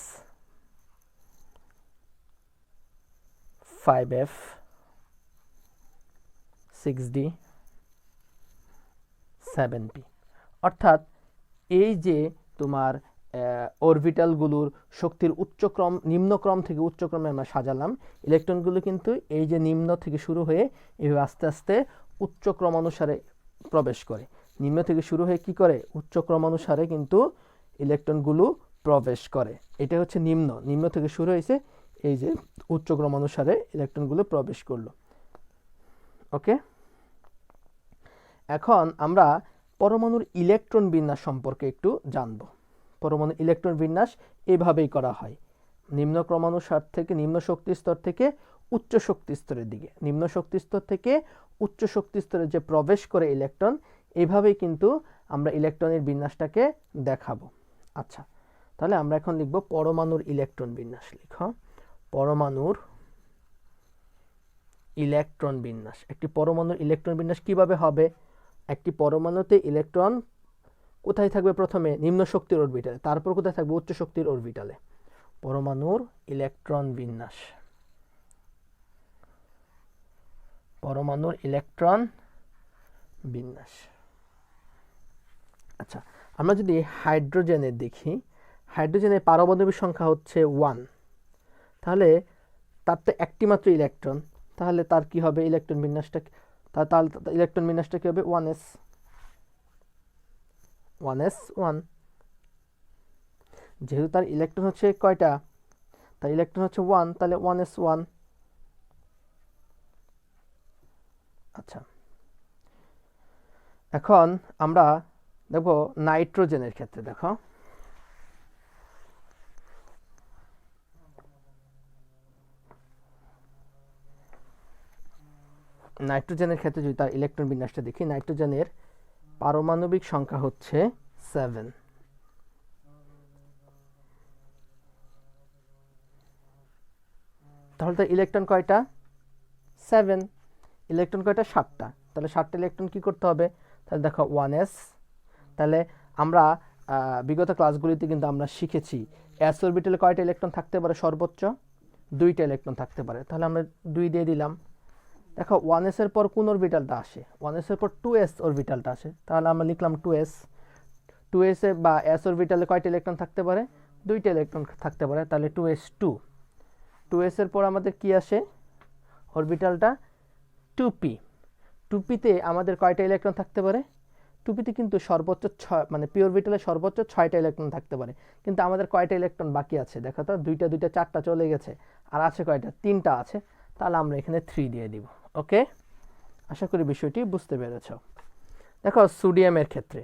5f, 6d, 7p। অর্থাৎ এই যে তোমার অরবিটালগুলোর শক্তির উচ্চক্রম, নিম্নক্রম থেকে উচ্চক্রমে আমরা সাজালাম, ইলেকট্রনগুলো কিন্তু এই যে নিম্ন থেকে শুরু হয়ে এভাবে আস্তে আস্তে উচ্চক্রম অনুসারে প্রবেশ করে। নিম্ন থেকে শুরু হয়ে কি করে, উচ্চক্রম অনুসারে কিন্তু ইলেকট্রনগুলো প্রবেশ করে। এটা হচ্ছে নিম্ন, নিম্ন থেকে শুরু হয়েছে, এই যে উচ্চক্রম অনুসারে ইলেকট্রনগুলো প্রবেশ করলো। ওকে, এখন আমরা পরমাণুর ইলেকট্রন বিন্যাস সম্পর্কে একটু জানব। পরমাণুর ইলেকট্রন বিন্যাস এভাবেই করা হয়, নিম্ন ক্রমানুসার থেকে, নিম্ন শক্তি স্তর থেকে উচ্চ শক্তি স্তরের দিকে, নিম্ন শক্তি স্তর থেকে উচ্চ শক্তি স্তরে যে প্রবেশ করে ইলেকট্রন, এইভাবেই কিন্তু আমরা ইলেকট্রনের বিন্যাসটাকে দেখাবো। আচ্ছা, তাহলে আমরা এখন লিখব পরমাণুর ইলেকট্রন বিন্যাস। লিখো পরমাণুর ইলেকট্রন বিন্যাস। একটি পরমাণুর ইলেকট্রন বিন্যাস কিভাবে হবে? একটি পরমাণুতে ইলেকট্রন কোথায় থাকবে? প্রথমে নিম্ন শক্তির অরবিটালে, তারপর কোথায় থাকবে? উচ্চ শক্তির অরবিটালে। পরমাণুর ইলেকট্রন বিন্যাস, পরমাণুর ইলেকট্রন বিন্যাস। আচ্ছা, আমরা যদি হাইড্রোজেনের দেখি, হাইড্রোজেনের পারমাণবিক সংখ্যা হচ্ছে 1, তাহলে তার তো একটি মাত্র ইলেকট্রন, তাহলে তার কি হবে ইলেকট্রন বিন্যাসটা? তাহলে ইলেকট্রন বিন্যাসটা কি হবে? 1s, 1s 1। যেহেতু তার ইলেকট্রন হচ্ছে কয়টা? তার ইলেকট্রন হচ্ছে 1, তাহলে 1s 1। আচ্ছা, এখন আমরা দেখো নাইট্রোজেনের ক্ষেত্রে। দেখো নাইট্রোজেনের ক্ষেত্রে যদি তার ইলেকট্রন বিন্যাসটা দেখি, নাইট্রোজেনের পারমাণবিক সংখ্যা হচ্ছে 7। তাহলে তার ইলেকট্রন কয়টা? 7। ইলেকট্রন কয়টা? 7টা। তাহলে 7টা ইলেকট্রন কি করতে হবে? তাহলে দেখো 1s। তাহলে আমরা বিগত ক্লাসগুলিতে কিন্তু আমরা শিখেছি s অরবিটালে কয়টা ইলেকট্রন থাকতে পারে? সর্বোচ্চ 2টা ইলেকট্রন থাকতে পারে। তাহলে আমরা 2 দিয়ে দিলাম। দেখো 1s এর পর কোন অরবিটালটা আসে, 1s এর পর 2s অরবিটালটা আসে, তাহলে আমরা লিখলাম 2s। 2s এ বা s অরবিটালে কয়টা ইলেকট্রন থাকতে পারে? দুইটা ইলেকট্রন থাকতে পারে, তাহলে 2s2। 2s এর পর আমাদের কি আসে? অরবিটালটা 2p। 2p তে আমাদের কয়টা ইলেকট্রন থাকতে পারে? 2p তে কিন্তু সর্বোচ্চ 6, মানে p অরবিটালে সর্বোচ্চ 6টা ইলেকট্রন থাকতে পারে, কিন্তু আমাদের কয়টা ইলেকট্রন বাকি আছে দেখো তো? দুইটা 4টা চলে গেছে, আর আছে কয়টা? 3টা আছে, তাহলে আমরা এখানে 3 দিয়ে দিব। ওকে, আশা করি বিষয়টি বুঝতে পেরেছো। দেখো সোডিয়ামের ক্ষেত্রে,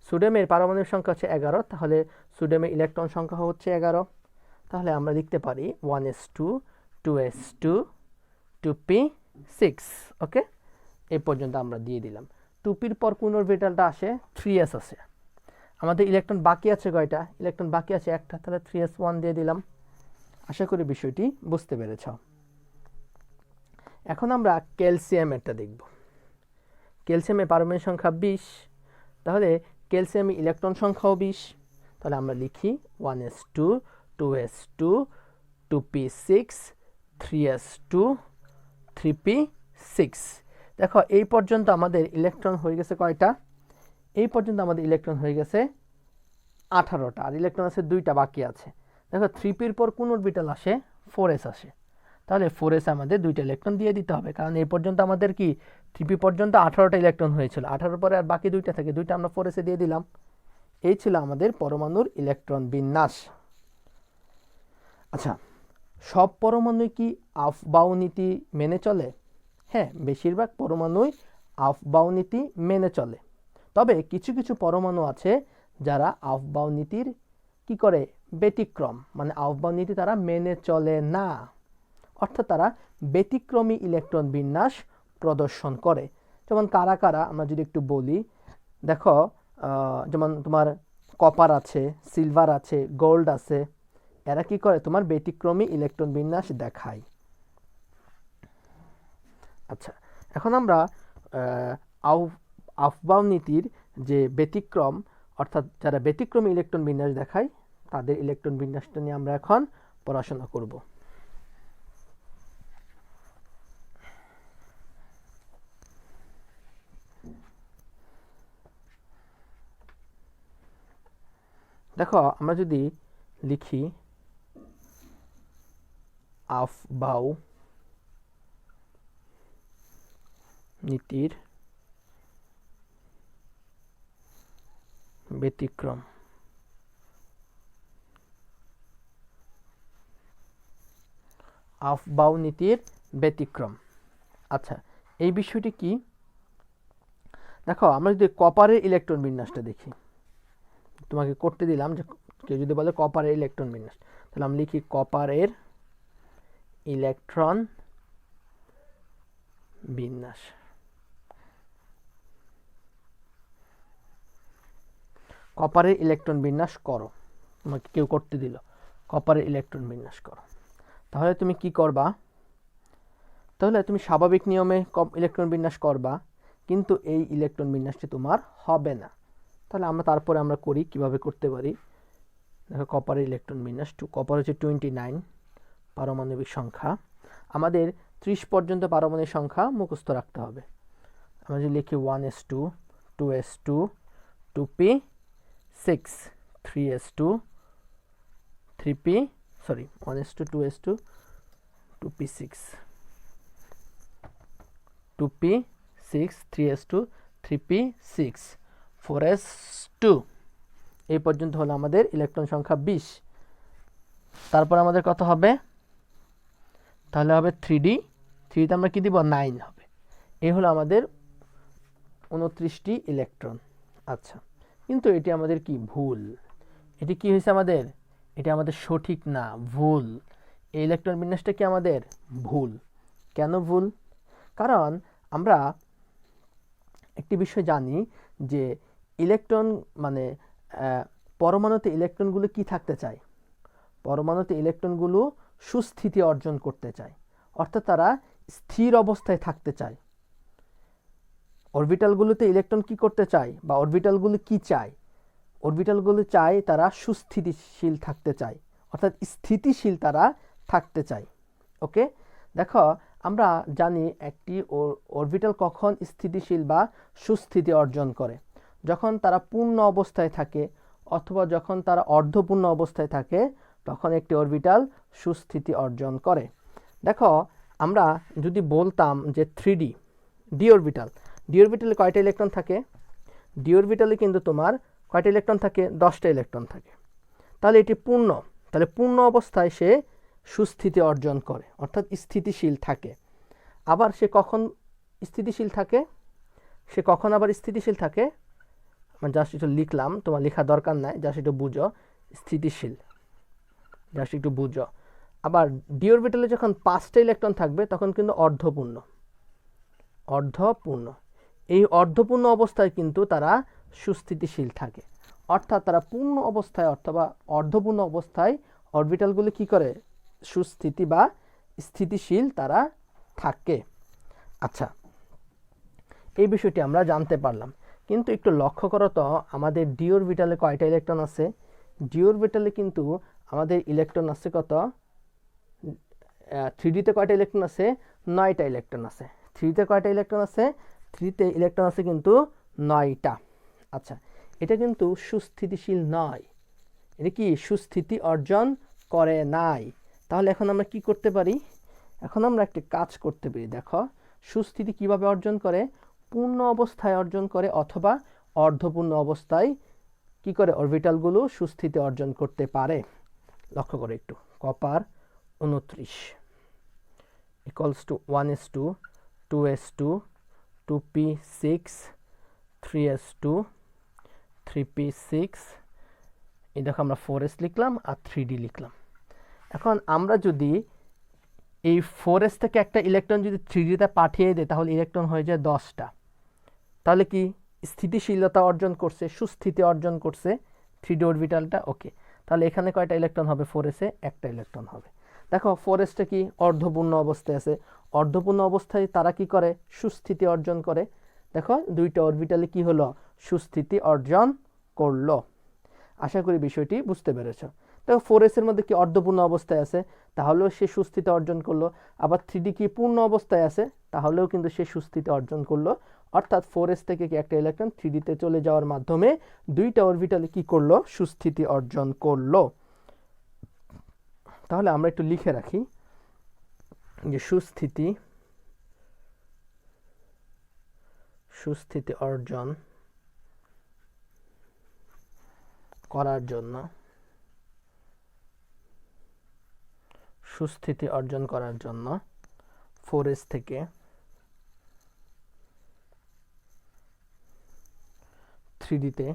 সোডিয়ামের পারমাণবিক সংখ্যা হচ্ছে 11, তাহলে সোডিয়ামের ইলেকট্রন সংখ্যা হচ্ছে 11। তাহলে আমরা লিখতে পারি 1s2 2s2 2p6। ওকে, এই পর্যন্ত আমরা দিয়ে দিলাম। 2pর পর কোন অরবিটালটা আসে? 3s আসে। আমাদের ইলেকট্রন বাকি আছে কয়টা? ইলেকট্রন বাকি আছে একটা, তাহলে 3s1 দিয়ে দিলাম। আশা করি বিষয়টি বুঝতে পেরেছ। এখন আমরা ক্যালসিয়ামেরটা দেখব। ক্যালসিয়ামের পারমাণবিক সংখ্যা 20, তাহলে ক্যালসিয়ামের ইলেকট্রন সংখ্যাও 20। তাহলে আমরা লিখি 1s2 2s2 2p6 3s2 3p6। দেখো এই পর্যন্ত আমাদের ইলেকট্রন হয়ে গেছে কয়টা? এই পর্যন্ত আমাদের ইলেকট্রন হয়ে গেছে 18টা, আর ইলেকট্রন আছে 2টা বাকি আছে। দেখো 3pর পর কোন অরবিটাল আসে? 4s আসে, তাহলে 4s আমাদের 2টা ইলেকট্রন দিয়ে দিতে হবে, কারণ এই পর্যন্ত আমাদের কি 3p পর্যন্ত 18টা ইলেকট্রন হয়েছিল, 18 পরে আর বাকি 2টা থাকে, 2টা আমরা 4s দিয়ে দিলাম। এই ছিল আমাদের পরমাণুর ইলেকট্রন বিন্যাস। আচ্ছা, সব পরমাণু কি আফবাউ নীতি মেনে চলে? হ্যাঁ, বেশিরভাগ পরমাণুই আফবাউ নীতি মেনে চলে, তবে কিছু কিছু পরমাণু আছে যারা আফবাউ নীতির কি করে? ব্যতিক্রম, মানে আফবাউ নীতি তারা মেনে চলে না, অর্থাৎ তারা ব্যতিক্রমী ইলেকট্রন বিন্যাস প্রদর্শন করে। যেমন কারা কারা আমরা যদি একটু বলি, দেখো যেমন তোমার কপার আছে, সিলভার আছে, গোল্ড আছে, এরা কি করে? তোমার ব্যতিক্রমী ইলেকট্রন বিন্যাস দেখায়। আচ্ছা, এখন আমরা আফবাউ নীতির যে ব্যতিক্রম, অর্থাৎ যারা ব্যতিক্রমী ইলেকট্রন বিন্যাস দেখায়, তাদের ইলেকট্রন বিন্যাসটা নিয়ে আমরা এখন পড়াশোনা করব। দেখো আমরা যদি লিখি আফবাউ নীতির ব্যতিক্রম, আফবাউ নীতির ব্যতিক্রম। আচ্ছা, এই বিষয়টি কি? দেখো আমরা যদি কপারের ইলেকট্রন বিন্যাসটা দেখি, তোমাকে করতে দিলাম যে কেউ যদি বলে কপারের ইলেকট্রন বিন্যাস, তাহলে আমি লিখি কপারের ইলেকট্রন বিন্যাস। কপারের ইলেকট্রন বিন্যাস করো, তোমাকে কেউ করতে দিল কপারের ইলেকট্রন বিন্যাস করো, তাহলে তুমি কি করবা? তাহলে তুমি স্বাভাবিক নিয়মে ইলেকট্রন বিন্যাস করবা, কিন্তু এই ইলেকট্রন বিন্যাসটি তোমার হবে না। তাহলে তারপরে আমরা করি, কিভাবে করতে পারি। দেখো কপারের ইলেকট্রন বিন্যাস, কপার হচ্ছে 29 পারমাণবিক সংখ্যা, আমাদের 30 পর্যন্ত পারমাণবিক সংখ্যা মুখস্থ রাখতে হবে। আমরা যদি লিখি 1s2 2s2 2p6 3s2 3p 1s2 2s2 2p6 2p6 3s2 3p6 4s2, এই পর্যন্ত হলো আমাদের ইলেকট্রন সংখ্যা 20। তারপর আমাদের কত হবে? তাহলে হবে 3তে আমরা কি দিব? 9 হবে। এই হলো আমাদের 29টি ইলেকট্রন। আচ্ছা, কিন্তু এটি আমাদের কি? ভুল। এটি কি হয়েছে আমাদের? এটি আমাদের সঠিক না, ভুল। এই ইলেকট্রন বিন্যাসটা কি আমাদের ভুল? কেন ভুল? কারণ আমরা একটি বিষয় জানি যে ইলেকট্রন মানে পরমাণুতে ইলেকট্রনগুলো কি থাকতে চায়? পরমাণুতে ইলেকট্রনগুলো সুস্থিতি অর্জন করতে চায়, অর্থাৎ তারা স্থির অবস্থায় থাকতে চায়। অরবিটালগুলোতে ইলেকট্রন কি করতে চায়, বা অরবিটালগুলো কি চায়? অরবিটালগুলো চায় তারা সুস্থিতিশীল থাকতে চায়, অর্থাৎ স্থিতিশীল তারা থাকতে চায়। ওকে, দেখো আমরা জানি একটি অরবিটাল কখন স্থিতিশীল বা সুস্থিতি অর্জন করে, যখন তারা পূর্ণ অবস্থায় থাকে অথবা যখন তারা অর্ধপূর্ণ অবস্থায় থাকে, তখন একটি অরবিটাল সুস্থিতি অর্জন করে। দেখো, আমরা যদি বলতাম যে 3D ডি অরবিটালে কয়টা ইলেকট্রন থাকে? ডি অরবিটালে কিন্তু তোমার কয়টা ইলেকট্রন থাকে? 10টা ইলেকট্রন থাকে। তাহলে এটি তাহলে পূর্ণ অবস্থায় সে সুস্থিতি অর্জন করে, অর্থাৎ স্থিতিশীল থাকে। আবার সে কখন স্থিতিশীল থাকে? সে কখন আবার স্থিতিশীল থাকে? আমি জাস্ট একটু লিখলাম, তোমার লেখা দরকার নাই, জাস্ট একটু বুঝো। স্থিতিশীল, জাস্ট একটু বুঝো। আবার ডি অরবিটালে যখন 5টা ইলেকট্রন থাকবে তখন কিন্তু অর্ধপূর্ণ। এই অর্ধপূর্ণ অবস্থায় কিন্তু তারা সুস্থিতিশীল থাকে, অর্থাৎ তারা পূর্ণ অবস্থায় অথবা অর্ধপূর্ণ অবস্থায় অরবিটালগুলি কি করে? সুস্থিতি বা স্থিতিশীল তারা থাকে। আচ্ছা, এই বিষয়টি আমরা জানতে পারলাম, কিন্তু একটু লক্ষ্য করো তো আমাদের ডি অরবিটালে কয়টা ইলেকট্রন আছে? ডি অরবিটালে কিন্তু আমাদের ইলেকট্রন আছে কত? 3Dতে কয়টা ইলেকট্রন আছে? 9টা ইলেকট্রন আছে। 3তে কয়টা ইলেকট্রন আছে? 3তে ইলেকট্রন আছে কিন্তু 9টা। আচ্ছা, এটা কিন্তু সুস্থিতিশীল নয়, এটা কি সুস্থিতি অর্জন করে নাই। তাহলে এখন আমরা কি করতে পারি? এখন আমরা একটা কাজ করতে পারি। দেখো, সুস্থিতি কিভাবে অর্জন করে? পূর্ণ অবস্থায় অর্জন করে অথবা অর্ধপূর্ণ অবস্থায় কি করে অরবিটালগুলো সুস্থিতি অর্জন করতে পারে। লক্ষ্য করে একটু, copper 29 equals to 1s2 2s2 2p6 3s2 3p6, এই দেখো আমরা 4s লিখলাম আর 3d লিখলাম। এখন আমরা যদি এই 4s থেকে একটা ইলেকট্রন যদি 3dতে পাঠিয়ে দেয়, তাহলে ইলেকট্রন হয়ে যায় 10টা। তাহলে কি স্থিতিশীলতা অর্জন করছে, সুস্থিতি অর্জন করছে 3D অরবিটালটা। ওকে, তাহলে এখানে কয়টা ইলেকট্রন হবে? 4s-এ একটা ইলেকট্রন হবে। দেখো, 4sটা কি অর্ধপূর্ণ অবস্থায় আছে, অর্ধপূর্ণ অবস্থায় তারা কি করে? সুস্থিতি অর্জন করে। দেখো, দুইটা অরবিটালে কি হলো? সুস্থিতি অর্জন করলো। আশা করি বিষয়টি বুঝতে পেরেছ। দেখো, 4s-এর মধ্যে কি অর্ধপূর্ণ অবস্থায় আছে, তাহলেও সে সুস্থিতি অর্জন করলো। আবার 3D কি পূর্ণ অবস্থায় আছে, তাহলেও কিন্তু সে সুস্থিতি অর্জন করলো। অর্থাৎ 4s থেকে কি একটা ইলেকট্রন 3Dতে চলে যাওয়ার মাধ্যমে দুইটা অরবিটালে কি করলো? সুস্থিতি অর্জন করলো। তাহলে আমরা একটু লিখে রাখি যে সুস্থিতি অর্জন করার জন্য 4s থেকে 3Dতে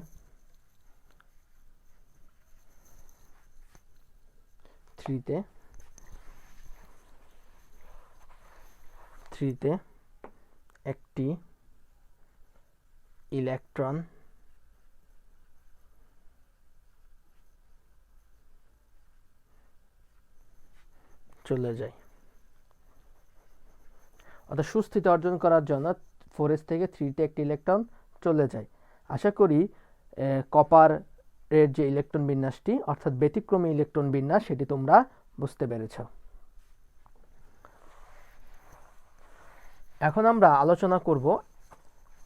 একটি ইলেকট্রন চলে যায়। অর্থাৎ সুস্থিতি অর্জন করার জন্য 4s থেকে 3Dতে একটি ইলেকট্রন চলে যায়। আশা করি কপার এর যে ইলেকট্রন বিন্যাসটি, অর্থাৎ ব্যতিক্রমী ইলেকট্রন বিন্যাস, সেটি তোমরা বুঝতে পেরেছ। এখন আমরা আলোচনা করব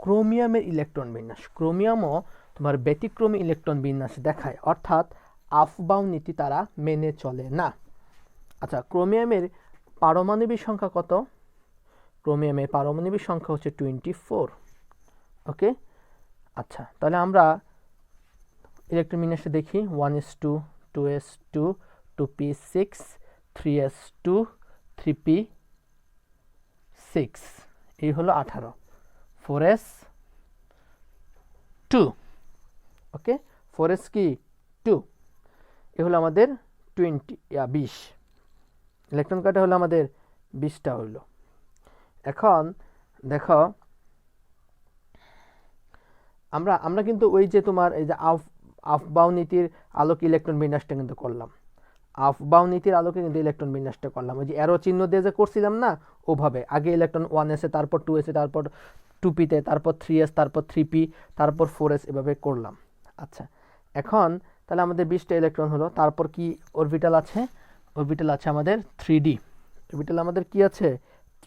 ক্রোমিয়ামের ইলেকট্রন বিন্যাস। ক্রোমিয়ামও তোমার ব্যতিক্রমী ইলেকট্রন বিন্যাস দেখায়, অর্থাৎ আফবাউ নীতি তারা মেনে চলে না। আচ্ছা, ক্রোমিয়ামের পারমাণবিক সংখ্যা কত? ক্রোমিয়ামের পারমাণবিক সংখ্যা হচ্ছে 24। ওকে, আচ্ছা, তাহলে আমরা ইলেকট্রন বিন্যাসটা দেখি। 1s2 2s2 2p6 3s2 3p6, এই হলো 18। 4s2, ওকে, 4s কি 2, এ হলো আমাদের 20 ইলেকট্রন কাটা হলো আমাদের 20টা হইলো। এখন দেখো, আমরা কিন্তু ওই যে তোমার এই যে আফবাউ নীতির আলোকে ইলেকট্রন বিন্যাসটা কিন্তু করলাম। আফবাউ নীতির আলোকে কিন্তু ইলেকট্রন বিন্যাসটা করলাম, ওই যে অ্যারো চিহ্ন দিয়ে যে করছিলাম না, ওভাবে। আগে ইলেকট্রন 1s-এ, তারপর 2s-এ, তারপর 2p-তে, তারপর 3s, তারপর 3p, তারপর 4s, এভাবে করলাম। আচ্ছা, এখন তাহলে আমাদের 20টা ইলেকট্রন হলো। তারপর কি অরবিটাল আছে? অরবিটাল আছে আমাদের 3D অরবিটাল। আমাদের কি আছে?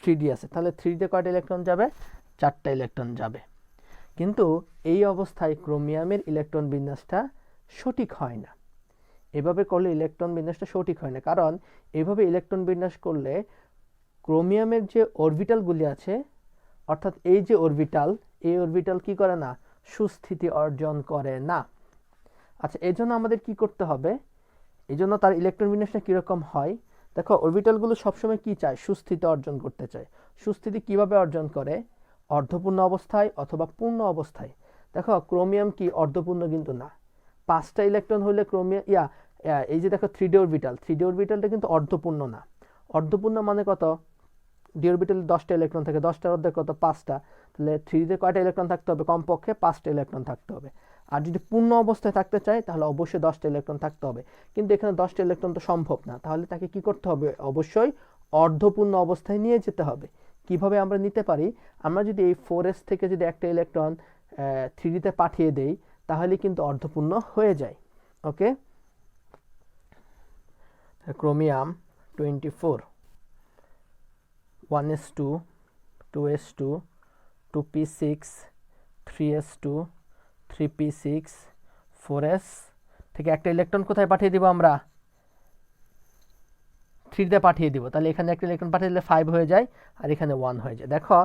3D আছে, তাহলে 3D কয়টা ইলেকট্রন যাবে? 4টা ইলেকট্রন যাবে। কিন্তু এই অবস্থায় ক্রোমিয়ামের ইলেকট্রন বিন্যাসটা সঠিক হয় না। এভাবে করলে ইলেকট্রন বিন্যাসটা সঠিক হয় না, কারণ এভাবে ইলেকট্রন বিন্যাস করলে ক্রোমিয়ামের যে অরবিটালগুলি আছে, অর্থাৎ এই যে অরবিটাল, এই অরবিটাল কি করে না? সুস্থিতি অর্জন করে না। আচ্ছা, এই জন্য আমাদের কি করতে হবে? এই জন্য তার ইলেকট্রন বিন্যাসটা কীরকম হয়? দেখো, অরবিটালগুলো সবসময় কি চায়? সুস্থিতি অর্জন করতে চায়। সুস্থিতি কিভাবে অর্জন করে? অর্ধপূর্ণ অবস্থায় অথবা পূর্ণ অবস্থায়। দেখো, ক্রোমিয়াম কি অর্ধপূর্ণ কিন্তু না। 5টা ইলেকট্রন হলে ক্রোমিয়াম এই যে দেখো 3D অরবিটাল, 3D অরবিটালটা কিন্তু অর্ধপূর্ণ না। অর্ধপূর্ণ মানে কত? ডি অরবিটালে 10টা ইলেকট্রন থাকে, 10টার মধ্যে কত? 5টা। তাহলে 3Dতে কয়টা ইলেকট্রন থাকতে হবে? কমপক্ষে 5টা ইলেকট্রন থাকতে হবে। আর যদি পূর্ণ অবস্থায় থাকতে চাই তাহলে অবশ্যই 10টা ইলেকট্রন থাকতে হবে। কিন্তু এখানে 10টা ইলেকট্রন তো সম্ভব না, তাহলে তাকে কি করতে হবে? অবশ্যই অর্ধপূর্ণ অবস্থায় নিয়ে যেতে হবে। কিভাবে আমরা নিতে পারি? আমরা যদি এই 4s থেকে যদি একটা ইলেকট্রন 3Dতে পাঠিয়ে দেই তাহলে কিন্তু অর্ধপূর্ণ হয়ে যায়। ওকে, chromium 24, 1s2, 2s2, 2p6, 3s2, 3p6, 4s থেকে একটা ইলেকট্রন কোথায় পাঠিয়ে দিব? আমরা 3তে পাঠিয়ে দিব। তাহলে এখানে একটা ইলেকট্রন পাঠিয়ে দিলে 5 হয়ে যায়, আর এখানে 1 হয়ে যায়। দেখো,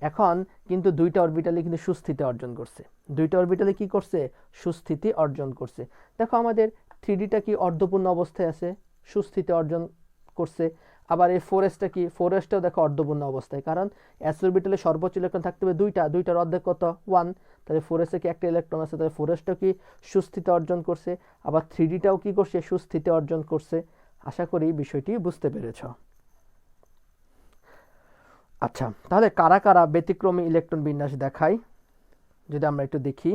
এখন কিন্তু দুইটা অরবিটালে কিন্তু সুস্থিতি অর্জন করছে। দুইটা অরবিটালে কি করছে? সুস্থিতি অর্জন করছে। দেখো, আমাদের 3Dটা কি অর্ধপূর্ণ অবস্থায় আছে, সুস্থিতি অর্জন করছে। আবার এই 4sটা কি? 4sটাও দেখো অর্ধপূর্ণ অবস্থায়, কারণ s অরবিটালে সর্বোচ্চ ইলেকট্রন থাকতে হবে দুইটা, দুইটার অর্ধেক কত? 1। তাহলে 4s কি একটা ইলেকট্রন আছে, তাহলে 4sটাও কি সুস্থিতি অর্জন করছে। আবার 3Dটাও কি করছে? সুস্থিতি অর্জন করছে। আশা করি বিষয়টি বুঝতে পেরেছ। আচ্ছা, তাহলে কারা কারা ব্যতিক্রমী ইলেকট্রন বিন্যাস দেখায় যদি আমরা একটু দেখি।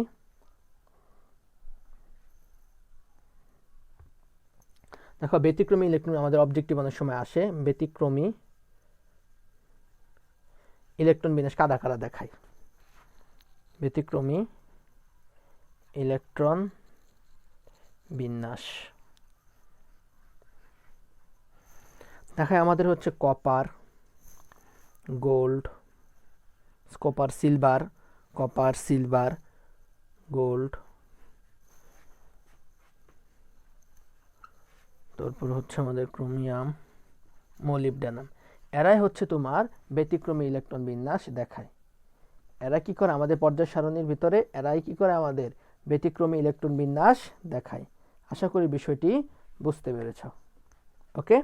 দেখো, ব্যতিক্রমী ইলেকট্রন আমাদের অবজেক্টিভ অনেক সময় আসে। ব্যতিক্রমী ইলেকট্রন বিন্যাস কারা কারা দেখায়? ব্যতিক্রমী ইলেকট্রন বিন্যাস দেখায় আমাদের হচ্ছে copper, gold, copper silver, copper silver, gold, তারপর হচ্ছে আমাদের ক্রোমিয়াম, মোলিবডেনাম। এরাই হচ্ছে তোমার ব্যতিক্রমী ইলেকট্রন বিন্যাস দেখায়। এরা কি করে? আমাদের পর্যায় সারণীর ভিতরে এরাই কি করে? আমাদের ব্যতিক্রমী ইলেকট্রন বিন্যাস দেখায়। আশা করি বিষয়টি বুঝতে পেরেছ। ওকে,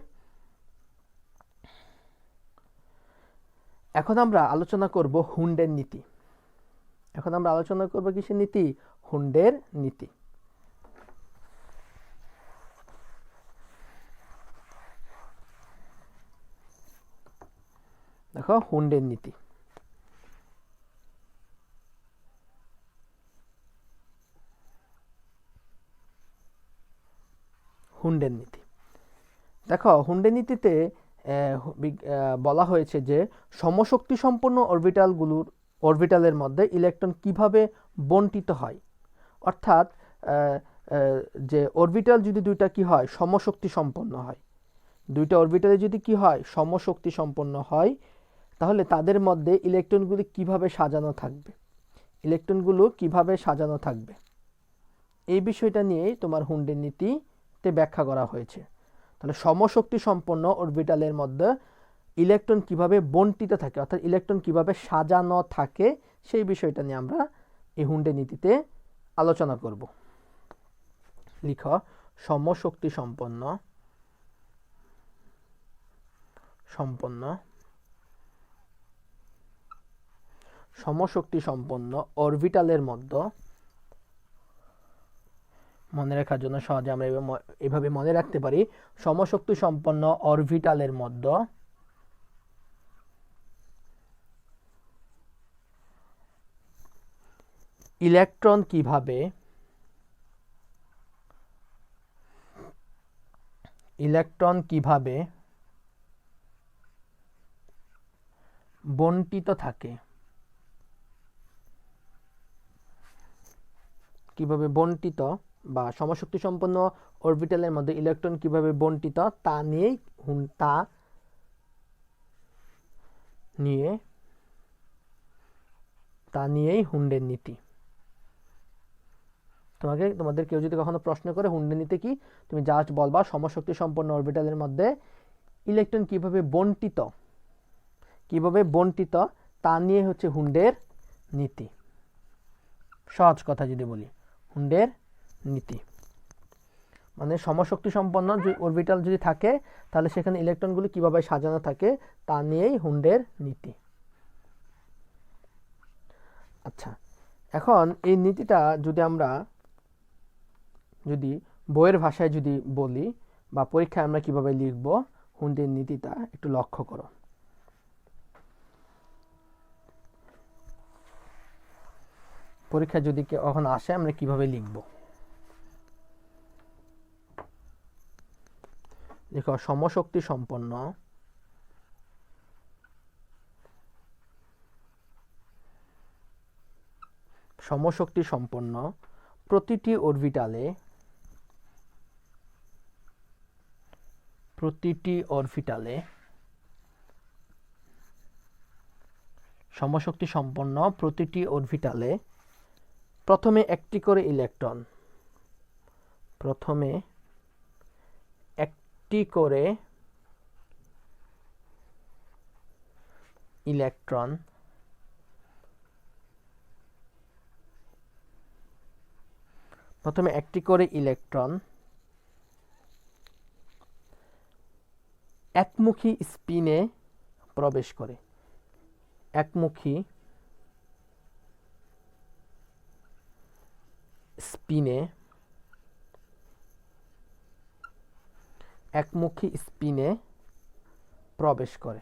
এখন আমরা আলোচনা করব হুন্ডের নীতি। এখন আমরা আলোচনা করব কিসের নীতি? হুন্ডের নীতি। দেখো, হুন্ডের নীতি। হুন্ডের নীতি দেখো, হুন্ডের নীতিতে বলা হয়েছে যে সমশক্তি সম্পন্ন অরবিটালের মধ্যে ইলেকট্রন কিভাবে বণ্টিত হয়। অর্থাৎ যে অরবিটাল যদি দুইটা কি হয়? সমশক্তি সম্পন্ন হয়। দুইটা অরবিটালে যদি কি হয়? সমশক্তি সম্পন্ন হয়, তাহলে তাদের মধ্যে ইলেকট্রনগুলি কিভাবে সাজানো থাকবে? ইলেকট্রনগুলো কিভাবে সাজানো থাকবে এই বিষয়টা নিয়েই তোমার হুন্ডের নীতিতে ব্যাখ্যা করা হয়েছে। তাহলে সমশক্তি সম্পন্ন অরবিটালের মধ্যে ইলেকট্রন কিভাবে বণ্টিত থাকে, অর্থাৎ ইলেকট্রন কিভাবে সাজানো থাকে, সেই বিষয়টা নিয়ে আমরা এই হুন্ডের নীতিতে আলোচনা করব। লিখ, সমশক্তি সম্পন্ন সমশক্তি সম্পন্ন অরবিটালের মধ্যে, মনে রাখার জন্য সহজে আমরা এভাবে মনে রাখতে পারি, সমশক্তি সম্পন্ন অরবিটালের মধ্যে ইলেকট্রন কিভাবে বণ্টিত থাকে, কিভাবে বণ্টিত বা সমশক্তি সম্পন্ন অরবিটালের মধ্যে ইলেকট্রন কিভাবে বণ্টিত তা নিয়ে, তা নিয়েই হুন্ডের নীতি। তোমাদের কেউ যদি কখনো প্রশ্ন করে হুন্ডের নীতি কি, তুমি জাস্ট বলবা সমশক্তি সম্পন্ন অরবিটালের মধ্যে ইলেকট্রন কিভাবে বন্টিত তা নিয়ে হচ্ছে হুন্ডের নীতি। সহজ কথা যদি বলি, হুন্ডের নীতি মানে সমশক্তি সম্পন্ন অরবিটাল যদি থাকে তাহলে সেখানে ইলেকট্রনগুলো কিভাবে সাজানো থাকে তা নিয়েই হুন্ডের নীতি। আচ্ছা, এখন এই নীতিটা যদি বইয়ের ভাষায় যদি বলি বা পরীক্ষায় আমরা কিভাবে লিখব হুন্ডের নীতিটা একটু লক্ষ্য করো। পরীক্ষা যদি কখন আসে আমরা কিভাবে লিখব, দেখো সমশক্তি সম্পন্ন প্রতিটি অরবিটালে সমশক্তি সম্পন্ন প্রতিটি অরবিটালে প্রথমে একটি করে ইলেকট্রন একমুখী স্পিনে প্রবেশ করে। একমুখী স্পিনে প্রবেশ করে।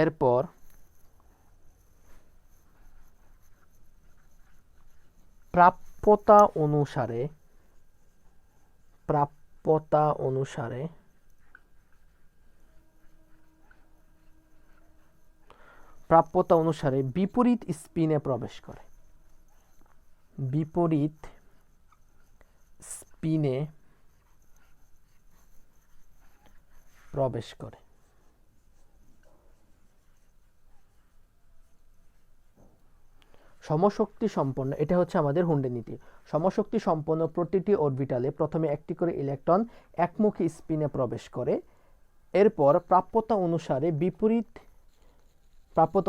এরপর প্রাপ্যতা অনুসারে বিপরীত স্পিনে প্রবেশ করে। সমশক্তি সম্পন্ন, এটা হচ্ছে আমাদের হুন্ডের নীতি। সমশক্তি সম্পন্ন প্রতিটি অরবিটালে প্রথমে একটি করে ইলেকট্রন একমুখী স্পিনে প্রবেশ করে। এরপর প্রাপ্যতা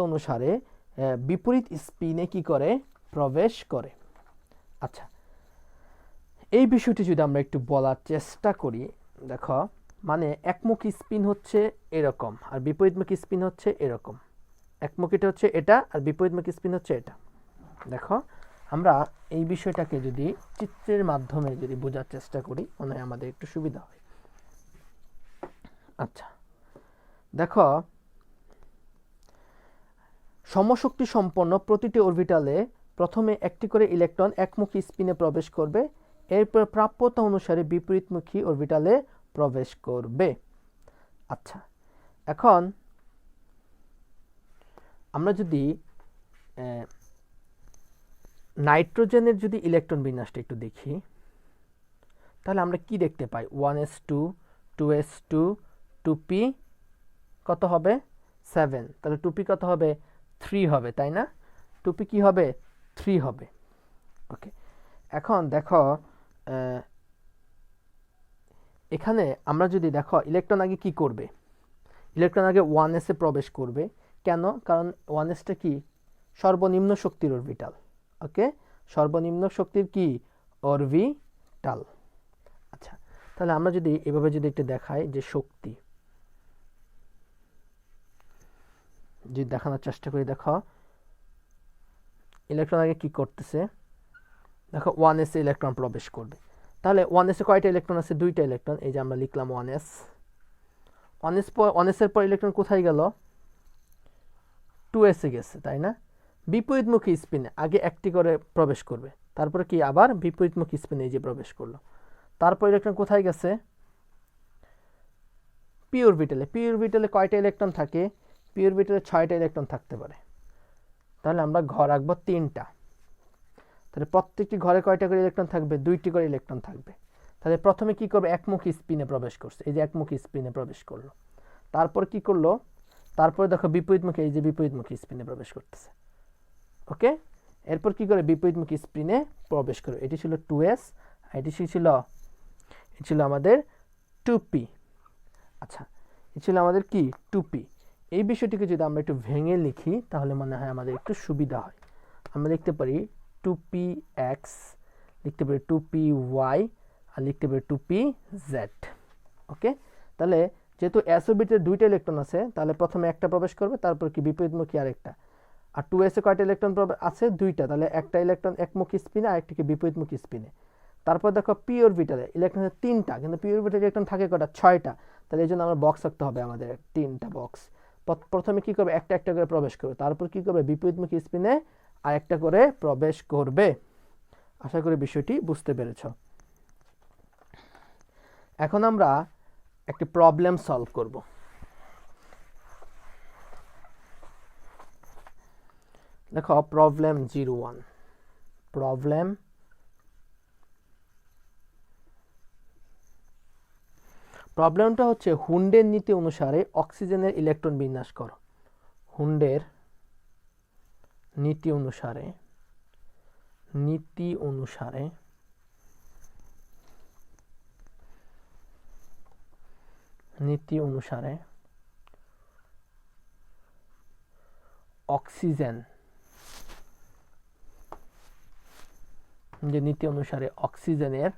অনুসারে বিপরীত স্পিনে কি করে, প্রবেশ করে। আচ্ছা, এই বিষয়টি যদি আমরা একটু বলার চেষ্টা করি, দেখো মানে একমুখী স্পিন হচ্ছে এরকম আর বিপরীতমুখী স্পিন হচ্ছে এরকম। একমুখীটা হচ্ছে এটা আর বিপরীতমুখী স্পিন হচ্ছে এটা। দেখো আমরা এই বিষয়টাকে যদি চিত্রের মাধ্যমে যদি বোঝার চেষ্টা করি মনে হয় আমাদের একটু সুবিধা হয়। আচ্ছা, দেখো সমশক্তি সম্পন্ন প্রতিটি অরবিটালে প্রথমে একটি করে ইলেকট্রন একমুখী স্পিনে প্রবেশ করবে। এরপর প্রাপ্যতা অনুসারে বিপরীতমুখী অরবিটালে প্রবেশ করবে। আচ্ছা, এখন আমরা যদি নাইট্রোজেনের যদি ইলেকট্রন বিন্যাসটা একটু দেখি তাহলে আমরা কি দেখতে পাই, 1s2 2s2 2p কত হবে 7, তাহলে 2p কত হবে 3 হবে, তাই না? 2p কি হবে 3 হবে। ওকে, এখন দেখো এখানে আমরা যদি দেখো ইলেকট্রন আগে কি করবে, ইলেকট্রন আগে 1s এ প্রবেশ করবে। কেন? কারণ 1sটা কি সর্বনিম্ন শক্তির অরবিটাল। ওকে, সর্বনিম্ন শক্তির কি অরবিটাল। আচ্ছা, তাহলে আমরা যদি এভাবে যদি একটু দেখাই যে শক্তি যদি দেখানোর চেষ্টা করি, দেখো ইলেকট্রন আগে কি করতেছে, দেখো 1s এ ইলেকট্রন প্রবেশ করবে। তাহলে 1s এ কয়টা ইলেকট্রন আছে, 2টা ইলেকট্রন। এই যে আমরা লিখলাম 1s এর পর ইলেকট্রন কোথায় গেল, 2s এ গেছে, তাই না? বিপরীতমুখী স্পিনে আগে একটি করে প্রবেশ করবে, তারপরে কি আবার বিপরীতমুখী স্পিনে এই যে প্রবেশ করলো। তারপর ইলেকট্রন কোথায় গেছে, পি অরবিটালে। পি অরবিটালে কয়টা ইলেকট্রন থাকে, পি অরবিটালে 6টা ইলেকট্রন থাকতে পারে। তাহলে আমরা ঘর রাখবো 3টা। তাহলে প্রত্যেকটি ঘরে কয়টা করে ইলেকট্রন থাকবে? 2টি করে ইলেকট্রন থাকবে। তাহলে প্রথমে কি করবে? একমুখী স্পিনে প্রবেশ করছে, এই যে একমুখী স্পিনে প্রবেশ করলো। তারপর কি করলো? তারপরে দেখো বিপরীতমুখী, এই যে বিপরীতমুখী স্পিনে প্রবেশ করতেছে। ওকে, এরপর কি করে? বিপরীতমুখী স্পিনে প্রবেশ করে। এটি ছিল 2s, এটি ছিল আমাদের 2p। আচ্ছা, এটি ছিল আমাদের কি? 2p। এই বিষয়টিকে যদি আমরা একটু ভেঙে লিখি তাহলে মনে হয় আমাদের একটু সুবিধা হয়। আমরা লিখতে পারি 2px, লিখতে পারি 2py, আর লিখতে পারি 2pz। ওকে, তাহলে যেহেতু s অরবিটালে 2টা ইলেকট্রন আছে, তাহলে প্রথমে একটা প্রবেশ করবে, তারপর কি বিপরীতমুখী আরেকটা। আর 2s এ কয়টা ইলেকট্রন আছে? 2টা, তাহলে একটা ইলেকট্রন একমুখী স্পিনে, আরেকটিকে বিপরীতমুখী স্পিনে। তারপর দেখো p অরবিটালে ইলেকট্রন আছে 3টা, কিন্তু p অরবিটালে ইলেকট্রন থাকে কয়টা? 6টা। তাহলে এই জন্য আমরা বক্স রাখতে হবে আমাদের 3টা বক্স। প্রথমে কি করবে? একটা একটা করে প্রবেশ করবে, তারপর কি করবে? বিপরীতমুখী স্পিনে আর একটা করে প্রবেশ করবে। আশা করি বিষয়টি বুঝতে পেরেছ। এখন আমরা একটি প্রবলেম সলভ করব। দেখো প্রবলেম 01, প্রবলেমটা হচ্ছে হুন্ডের নীতি অনুসারে অক্সিজেনের ইলেকট্রন বিন্যাস করো। হুন্ডের নীতি অনুসারে অক্সিজেন, যে নীতি অনুসারে অক্সিজেনের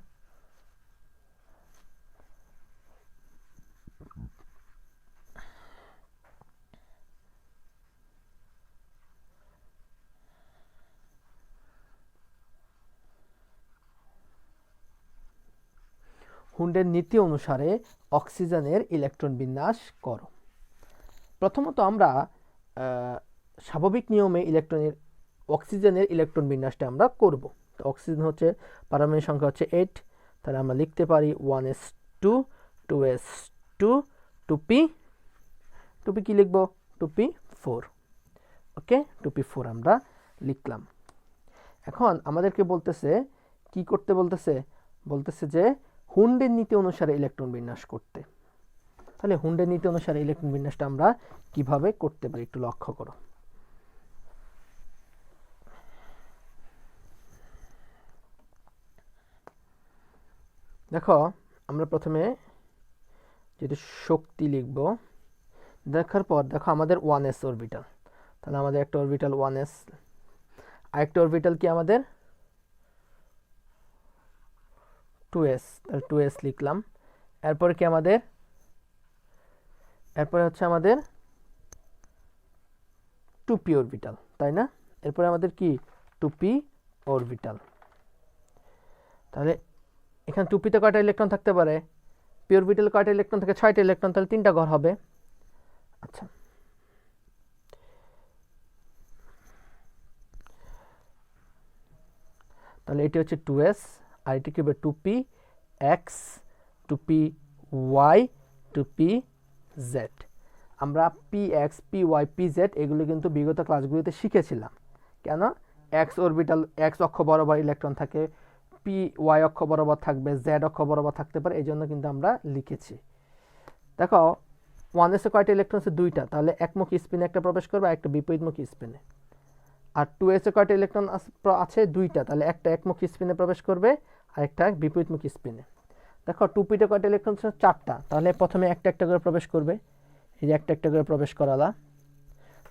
অক্সিজেনের ইলেকট্রন বিন্যাস করো। প্রথমত আমরা স্বাভাবিক নিয়মে অক্সিজেনের ইলেকট্রন বিন্যাসটা আমরা করব। তো অক্সিজেন হচ্ছে পারমাণবিক সংখ্যা হচ্ছে 8, তাহলে আমরা লিখতে পারি 1s2, 2s2, 2p কি লিখব? 2p4। ওকে, 2p4 আমরা লিখলাম। এখন আমাদেরকে বলতেছে কি করতে? বলতেছে যে হুন্ডের নীতি অনুসারে ইলেকট্রন বিন্যাস করতে। তাহলে হুন্ডের নীতি অনুসারে ইলেকট্রন বিন্যাসটা আমরা কিভাবে করতে পারি একটু লক্ষ্য করো। দেখো আমরা প্রথমে যেটা শক্তি লিখব, দেখার পর দেখো আমাদের 1s অরবিটাল, তাহলে আমাদের একটা অরবিটাল 1s, আরেকটা অরবিটাল কি আমাদের 2s, তাহলে 2s লিখলাম। এরপর কি আমাদের, এরপরে হচ্ছে আমাদের 2p অরবিটাল, তাই না? এরপরে আমাদের কি 2p অরবিটাল। তাহলে এখানে 2p তে কয়টা ইলেকট্রন থাকতে পারে? p অরবিটালে কয়টা ইলেকট্রন থাকে? 6টা ইলেকট্রন, তাহলে 3টা ঘর হবে। আচ্ছা, তাহলে এটি হচ্ছে 2s, আর এটি কি হবে? 2px, 2py, 2pz। আমরা px, py, pz এগুলো কিন্তু বিগত ক্লাসগুলিতে শিখেছিলাম। কেন? x অরবিটাল, x অক্ষ বরাবর ইলেকট্রন থাকে, পি ওয়াই অক্ষ বরাবর থাকবে, জেড অক্ষ বরাবর থাকতে পারে, এই জন্য কিন্তু আমরা লিখেছি। দেখো 1s এ কয়টা ইলেকট্রন আছে? 2টা, তাহলে একমুখী স্পিনে একটা প্রবেশ করবে আর একটা বিপরীতমুখী স্পিনে। আর 2s এ কয়টা ইলেকট্রন আছে? 2টা, তাহলে একটা একমুখী স্পিনে প্রবেশ করবে আর একটা বিপরীতমুখী স্পিনে। দেখো 2p তে কয়টা ইলেকট্রন আছে? 4টা, তাহলে প্রথমে একটা একটা করে প্রবেশ করবে, এই যে একটা একটা করে প্রবেশ করালা।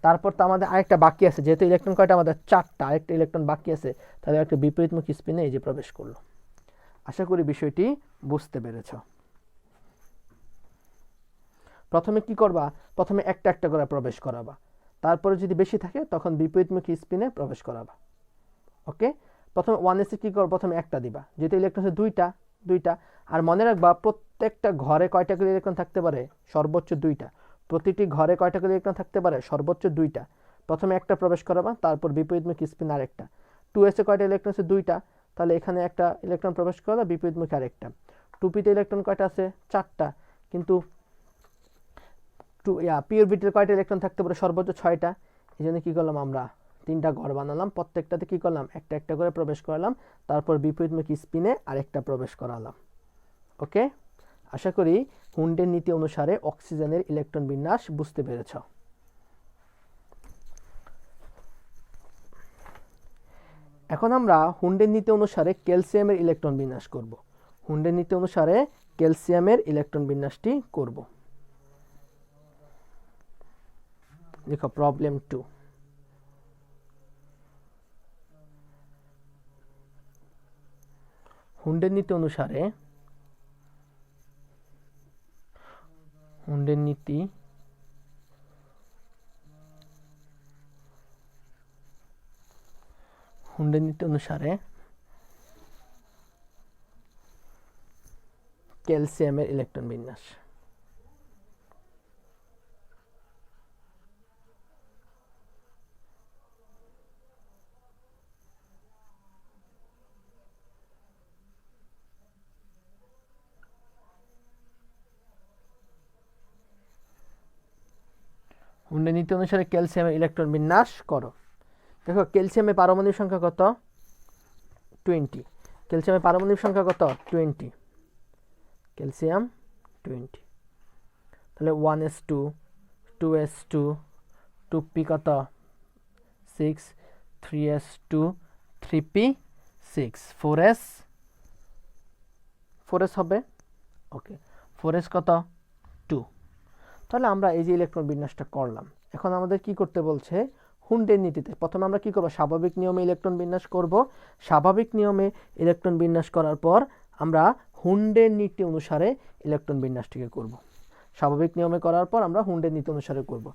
তারপর তো আমাদের আরেকটা বাকি আছে, যেহেতু ইলেকট্রন কয়টা আমাদের? 4টা, আরেকটা ইলেকট্রন বাকি আছে, তাহলে একটা বিপরীতমুখী স্পিনে এই যে প্রবেশ করলো। আশা করি বিষয়টি বুঝতে পেরেছ। প্রথমে কি করবা? প্রথমে একটা একটা করে প্রবেশ করাবা, তারপরে যদি বেশি থাকে তখন বিপরীতমুখী স্পিনে প্রবেশ করাবা। ওকে, প্রথমে 1s এ কি করবা? প্রথমে একটা দিবা, যেহেতু ইলেকট্রন আছে 2টা। আর মনে রাখবা প্রত্যেকটা ঘরে কয়টা করে ইলেকট্রন থাকতে পারে? সর্বোচ্চ 2টা। প্রতিটি ঘরে কয়টা করে ইলেকট্রন থাকতে পারে? সর্বোচ্চ 2টা। প্রথমে একটা প্রবেশ করাবা, তারপর বিপরীতমুখী স্পিন আরেকটা। 2s এ কয়টা ইলেকট্রন আছে? 2টা, তাহলে এখানে একটা ইলেকট্রন প্রবেশ করলা, বিপরীতমুখী আরেকটা। 2p তে ইলেকট্রন কয়টা আছে? 4টা, কিন্তু p অরবিটালে কয়টা ইলেকট্রন থাকতে পারে? সর্বোচ্চ 6টা, এই জন্য কি করলাম আমরা? তিনটা ঘর বানালাম, প্রত্যেকটাতে কি করলাম একটা একটা করে প্রবেশ করালাম, তারপর বিপরীতমুখী স্পিনে আরেকটা প্রবেশ করালাম। ওকে, আশা করি হুন্ডের নীতি অনুসারে অক্সিজেনের ইলেকট্রন বিন্যাস বুঝতে পেরেছ। এখন আমরা হুন্ডের নীতি অনুসারে ক্যালসিয়ামের ইলেকট্রন বিন্যাস করব। হুন্ডের নীতি অনুসারে ক্যালসিয়ামের ইলেকট্রন বিন্যাসটি করব। দেখো প্রবলেম 2। হুন্ডের নীতি অনুসারে হুন্ডের নীতি অনুসারে ক্যালসিয়ামের ইলেকট্রন বিন্যাস। হুন্ডের নীতি অনুসারে ক্যালসিয়ামের ইলেকট্রন বিন্যাস করো। দেখো ক্যালসিয়ামের পারমাণবিক সংখ্যা কত? 20। ক্যালসিয়ামের পারমাণবিক সংখ্যা কত? 20। ক্যালসিয়াম 20। তাহলে 1s2 2s2 2p কত? 6 3s2 3p6 4s হবে। ওকে, 4s কত? 2। তাহলে আমরা এই যে ইলেকট্রন বিন্যাসটা করলাম, এখন আমাদের কি করতে বলছে? হুন্ডের নীতিতে প্রথমে আমরা কি করব? স্বাভাবিক নিয়মে ইলেকট্রন বিন্যাস করব। স্বাভাবিক নিয়মে ইলেকট্রন বিন্যাস করার পর আমরা হুন্ডের নীতি অনুসারে ইলেকট্রন বিন্যাসটিকে করব। স্বাভাবিক নিয়মে করার পর আমরা হুন্ডের নীতি অনুসারে করব।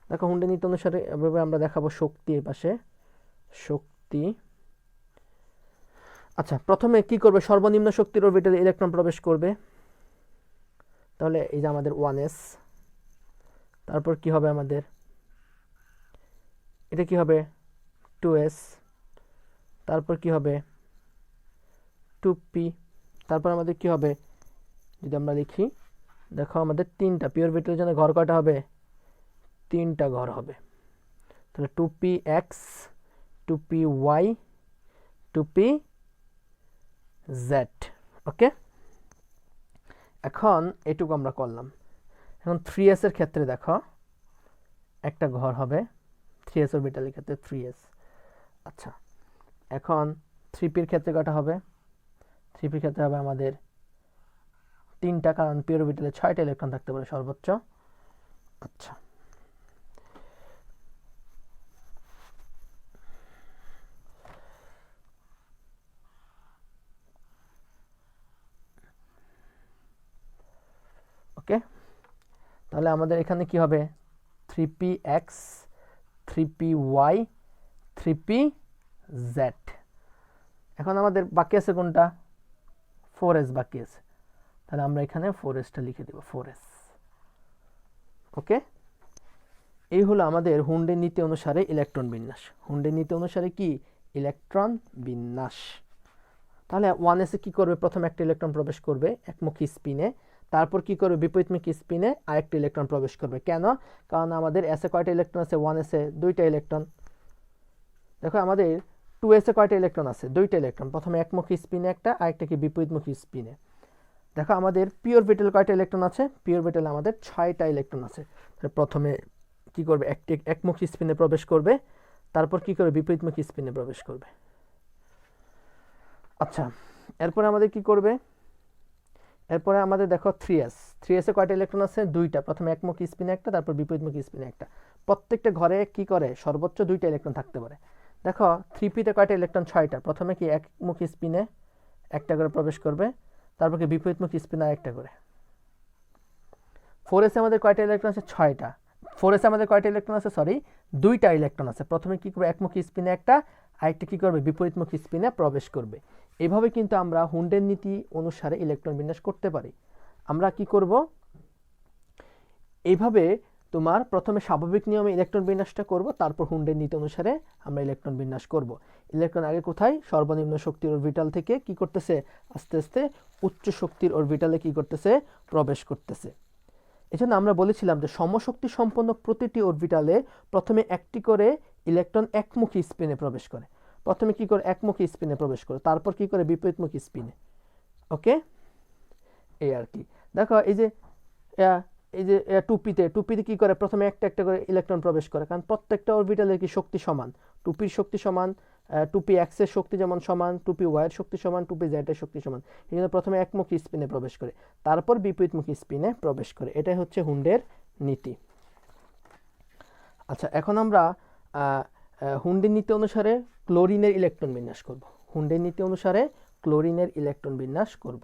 দেখো হুন্ডের নীতি অনুসারে এভাবে আমরা দেখাবো শক্তি এই পাশে, শক্তি। আচ্ছা, প্রথমে কি করবে? সর্বনিম্ন শক্তির অরবিটালে ইলেকট্রন প্রবেশ করবে। তাহলে এই যে আমাদের 1s, তারপর কি হবে আমাদের? এটা কি হবে? 2s, তারপর কি হবে? 2p, তারপর আমাদের কি হবে? যদি আমরা লিখি, দেখো আমাদের তিনটা পিওর অরবিটালের জন্য ঘর কয়টা হবে? তিনটা ঘর হবে। তাহলে 2px 2py 2pz। ওকে, এখন এটুকু আমরা করলাম। এখন 3s এর ক্ষেত্রে দেখো একটা ঘর হবে, 3s অরবিটালের ক্ষেত্রে 3s। আচ্ছা, এখন 3p এর ক্ষেত্রে কয়টা হবে? 3p এর ক্ষেত্রে হবে আমাদের তিনটা, কারণ পিওর অরবিটালে 6টা ইলেকট্রন থাকতে পারে সর্বোচ্চ। আচ্ছা, ওকে, তাহলে আমাদের এখানে কি হবে? 3px 3py 3pz। এখন আমাদের বাকি আছে কোনটা? 4s বাকি আছে। তাহলে আমরা এখানে 4sটা লিখে দেব, 4s। ওকে, এই হলো আমাদের হুন্ডের নীতি অনুসারে ইলেকট্রন বিন্যাস। হুন্ডের নীতি অনুসারে কি? ইলেকট্রন বিন্যাস। তাহলে 1s এ কি করবে? প্রথম একটা ইলেকট্রন প্রবেশ করবে একমুখী স্পিনে, তারপর কি করবে? বিপরীতমুখী স্পিনে আরেকটা ইলেকট্রন প্রবেশ করবে। কেন? কারণ আমাদের s এ কয়টা ইলেকট্রন আছে? 1s এ 2টা ইলেকট্রন। দেখো আমাদের 2s এ কয়টা ইলেকট্রন আছে? 2টা ইলেকট্রন। প্রথমে একমুখী স্পিনে একটা, আরেকটা কি বিপরীতমুখী স্পিনে। দেখো আমাদের পি অরবিটাল কয়টা ইলেকট্রন আছে? পি অরবিটালে আমাদের 6টা ইলেকট্রন আছে। তাহলে প্রথমে কি করবে? একমুখী স্পিনে প্রবেশ করবে, তারপর কি করবে? বিপরীতমুখী স্পিনে প্রবেশ করবে। আচ্ছা, এরপরে আমাদের কি করবে? এরপরে আমাদের দেখো 3s এ কয়টা ইলেকট্রন আছে? 2টা। প্রথমে একমুখী স্পিনে একটা, তারপর বিপরীতমুখী স্পিনে একটা। প্রত্যেকটা ঘরে কি করে? সর্বোচ্চ 2টা ইলেকট্রন থাকতে পারে। দেখো 3p তে কয়টা ইলেকট্রন? 6টা। প্রথমে কি একমুখী স্পিনে একটা করে প্রবেশ করবে, তারপর কি বিপরীতমুখী স্পিনে আরেকটা করে। 4s এ আমাদের কয়টা ইলেকট্রন আছে? 6টা। 4s এ আমাদের কয়টা ইলেকট্রন আছে? সরি, 2টা ইলেকট্রন আছে। প্রথমে কি করবে? একমুখী স্পিনে একটা, আরেকটা কি করবে? বিপরীতমুখী স্পিনে প্রবেশ করবে। এইভাবে কিন্তু আমরা হুন্ডের নীতি অনুসারে ইলেকট্রন বিন্যাস করতে পারি। আমরা কি করব? এইভাবে তোমার প্রথমে স্বাভাবিক নিয়মে ইলেকট্রন বিন্যাসটা করব, তারপর হুন্ডের নীতি অনুসারে আমরা ইলেকট্রন বিন্যাস করব। ইলেকট্রন আগে কোথায়? সর্বনিম্ন শক্তির অরবিটাল থেকে কি করতেছে? আস্তে আস্তে উচ্চ শক্তির অরবিটালে কি করতেছে? প্রবেশ করতেছে। এজন্য আমরা বলেছিলাম যে সমশক্তি সম্পন্ন প্রতিটি অরবিটালে প্রথমে একটি করে ইলেকট্রন একমুখী স্পিনে প্রবেশ করে। প্রথমে কি করে একমুখী স্পিনে প্রবেশ করে, তারপর কি করে বিপরীতমুখী স্পিনে। ওকে, এই আর কি। দেখো এই যে টুপিতে কি করে, প্রথমে একটা একটা করে ইলেকট্রন প্রবেশ করে, কারণ প্রত্যেকটা অরবিটালের কি শক্তি সমান, টুপির শক্তি সমান, টুপি এক্স এর শক্তি যেমন সমান, টুপি ওয়াই এর শক্তি সমান, টুপি জেড এর শক্তি সমান। এই জন্য প্রথমে একমুখী স্পিনে প্রবেশ করে, তারপর বিপরীতমুখী স্পিনে প্রবেশ করে। এটাই হচ্ছে হুন্ডের নীতি। আচ্ছা, এখন আমরা হুন্ডের নীতি অনুসারে ক্লোরিনের ইলেকট্রন বিন্যাস করব। হুন্ডের নীতি অনুসারে ক্লোরিনের ইলেকট্রন বিন্যাস করব।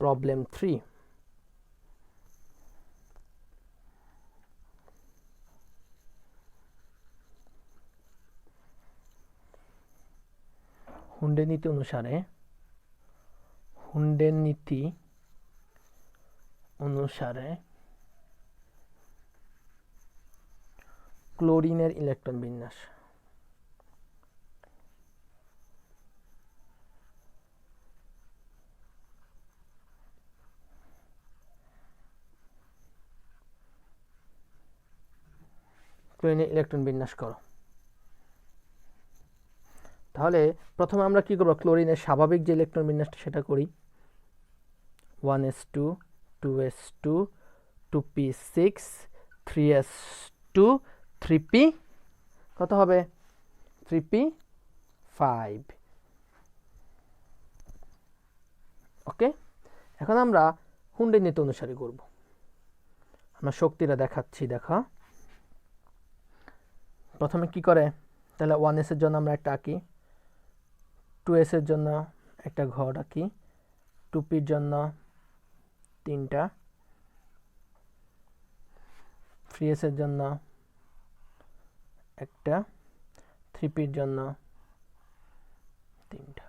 Problem 3. হুন্ডের নীতি অনুসারে ক্লোরিনের ইলেকট্রন বিন্যাস। ক্লোরিনের ইলেকট্রন বিন্যাস করো। তাহলে প্রথমে আমরা কি করব, ক্লোরিনের স্বাভাবিক যে ইলেকট্রন বিন্যাসটা সেটা করি। 1s2 2s2 2p6 3s2 3p কত হবে 3p5। ওকে, এখন আমরা হুন্ডের নীতি অনুসারে করব। আমরা শক্তিটা দেখাচ্ছি, দেখা। প্রথমে কি করে, তাহলে 1s এর জন্য আমরা একটা আঁকি, 2s এর জন্য একটা ঘর আঁকি, 2pর জন্য 3টা, 3s এর জন্য একটা, 3pর জন্য 3টা।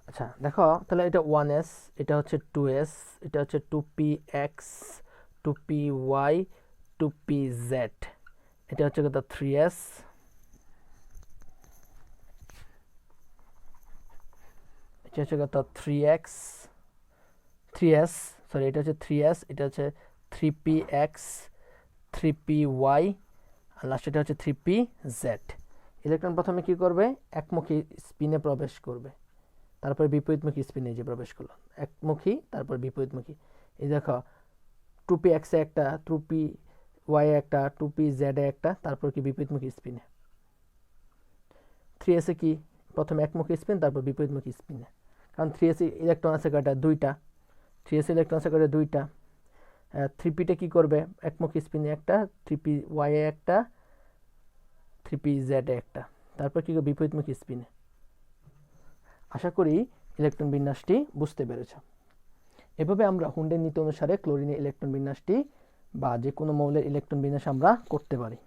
আচ্ছা দেখো, তাহলে এটা 1s, এটা হচ্ছে 2s, এটা হচ্ছে 2px 2py 2pz, এটা হচ্ছে কত 3s, এটা হচ্ছে কত 3x 3s, সরি এটা হচ্ছে 3s, এটা হচ্ছে 3px 3py, আর লাস্ট এটা হচ্ছে 3pz। ইলেকট্রন প্রথমে কি করবে, একমুখী স্পিনে প্রবেশ করবে, তারপর বিপরীতমুখী স্পিনে যে প্রবেশ করলো, একমুখী তারপর বিপরীতমুখী। এই দেখো 2px এ একটা, 2py এ একটা, 2pz এ একটা, তারপর কি বিপরীতমুখী স্পিনে। 3s এ কি প্রথমে একমুখী স্পিন, তারপর বিপরীতমুখী স্পিনে, কারণ 3s ইলেকট্রন আছে কয়টা, 2টা। 3s ইলেকট্রন আছে কয়টা, 2টা। 3pটা কি করবে, একমুখী স্পিনে একটা, 3py এ একটা, 3pz এ একটা, তারপর কি করবে বিপরীতমুখী স্পিনে। আশা করি ইলেকট্রন বিন্যাসটি বুঝতে পেরেছ। এভাবে আমরা হুন্ডের নীতি অনুসারে ক্লোরিনের ইলেকট্রন বিন্যাসটি বা যে কোনো মৌলের ইলেকট্রন বিন্যাস আমরা করতে পারি।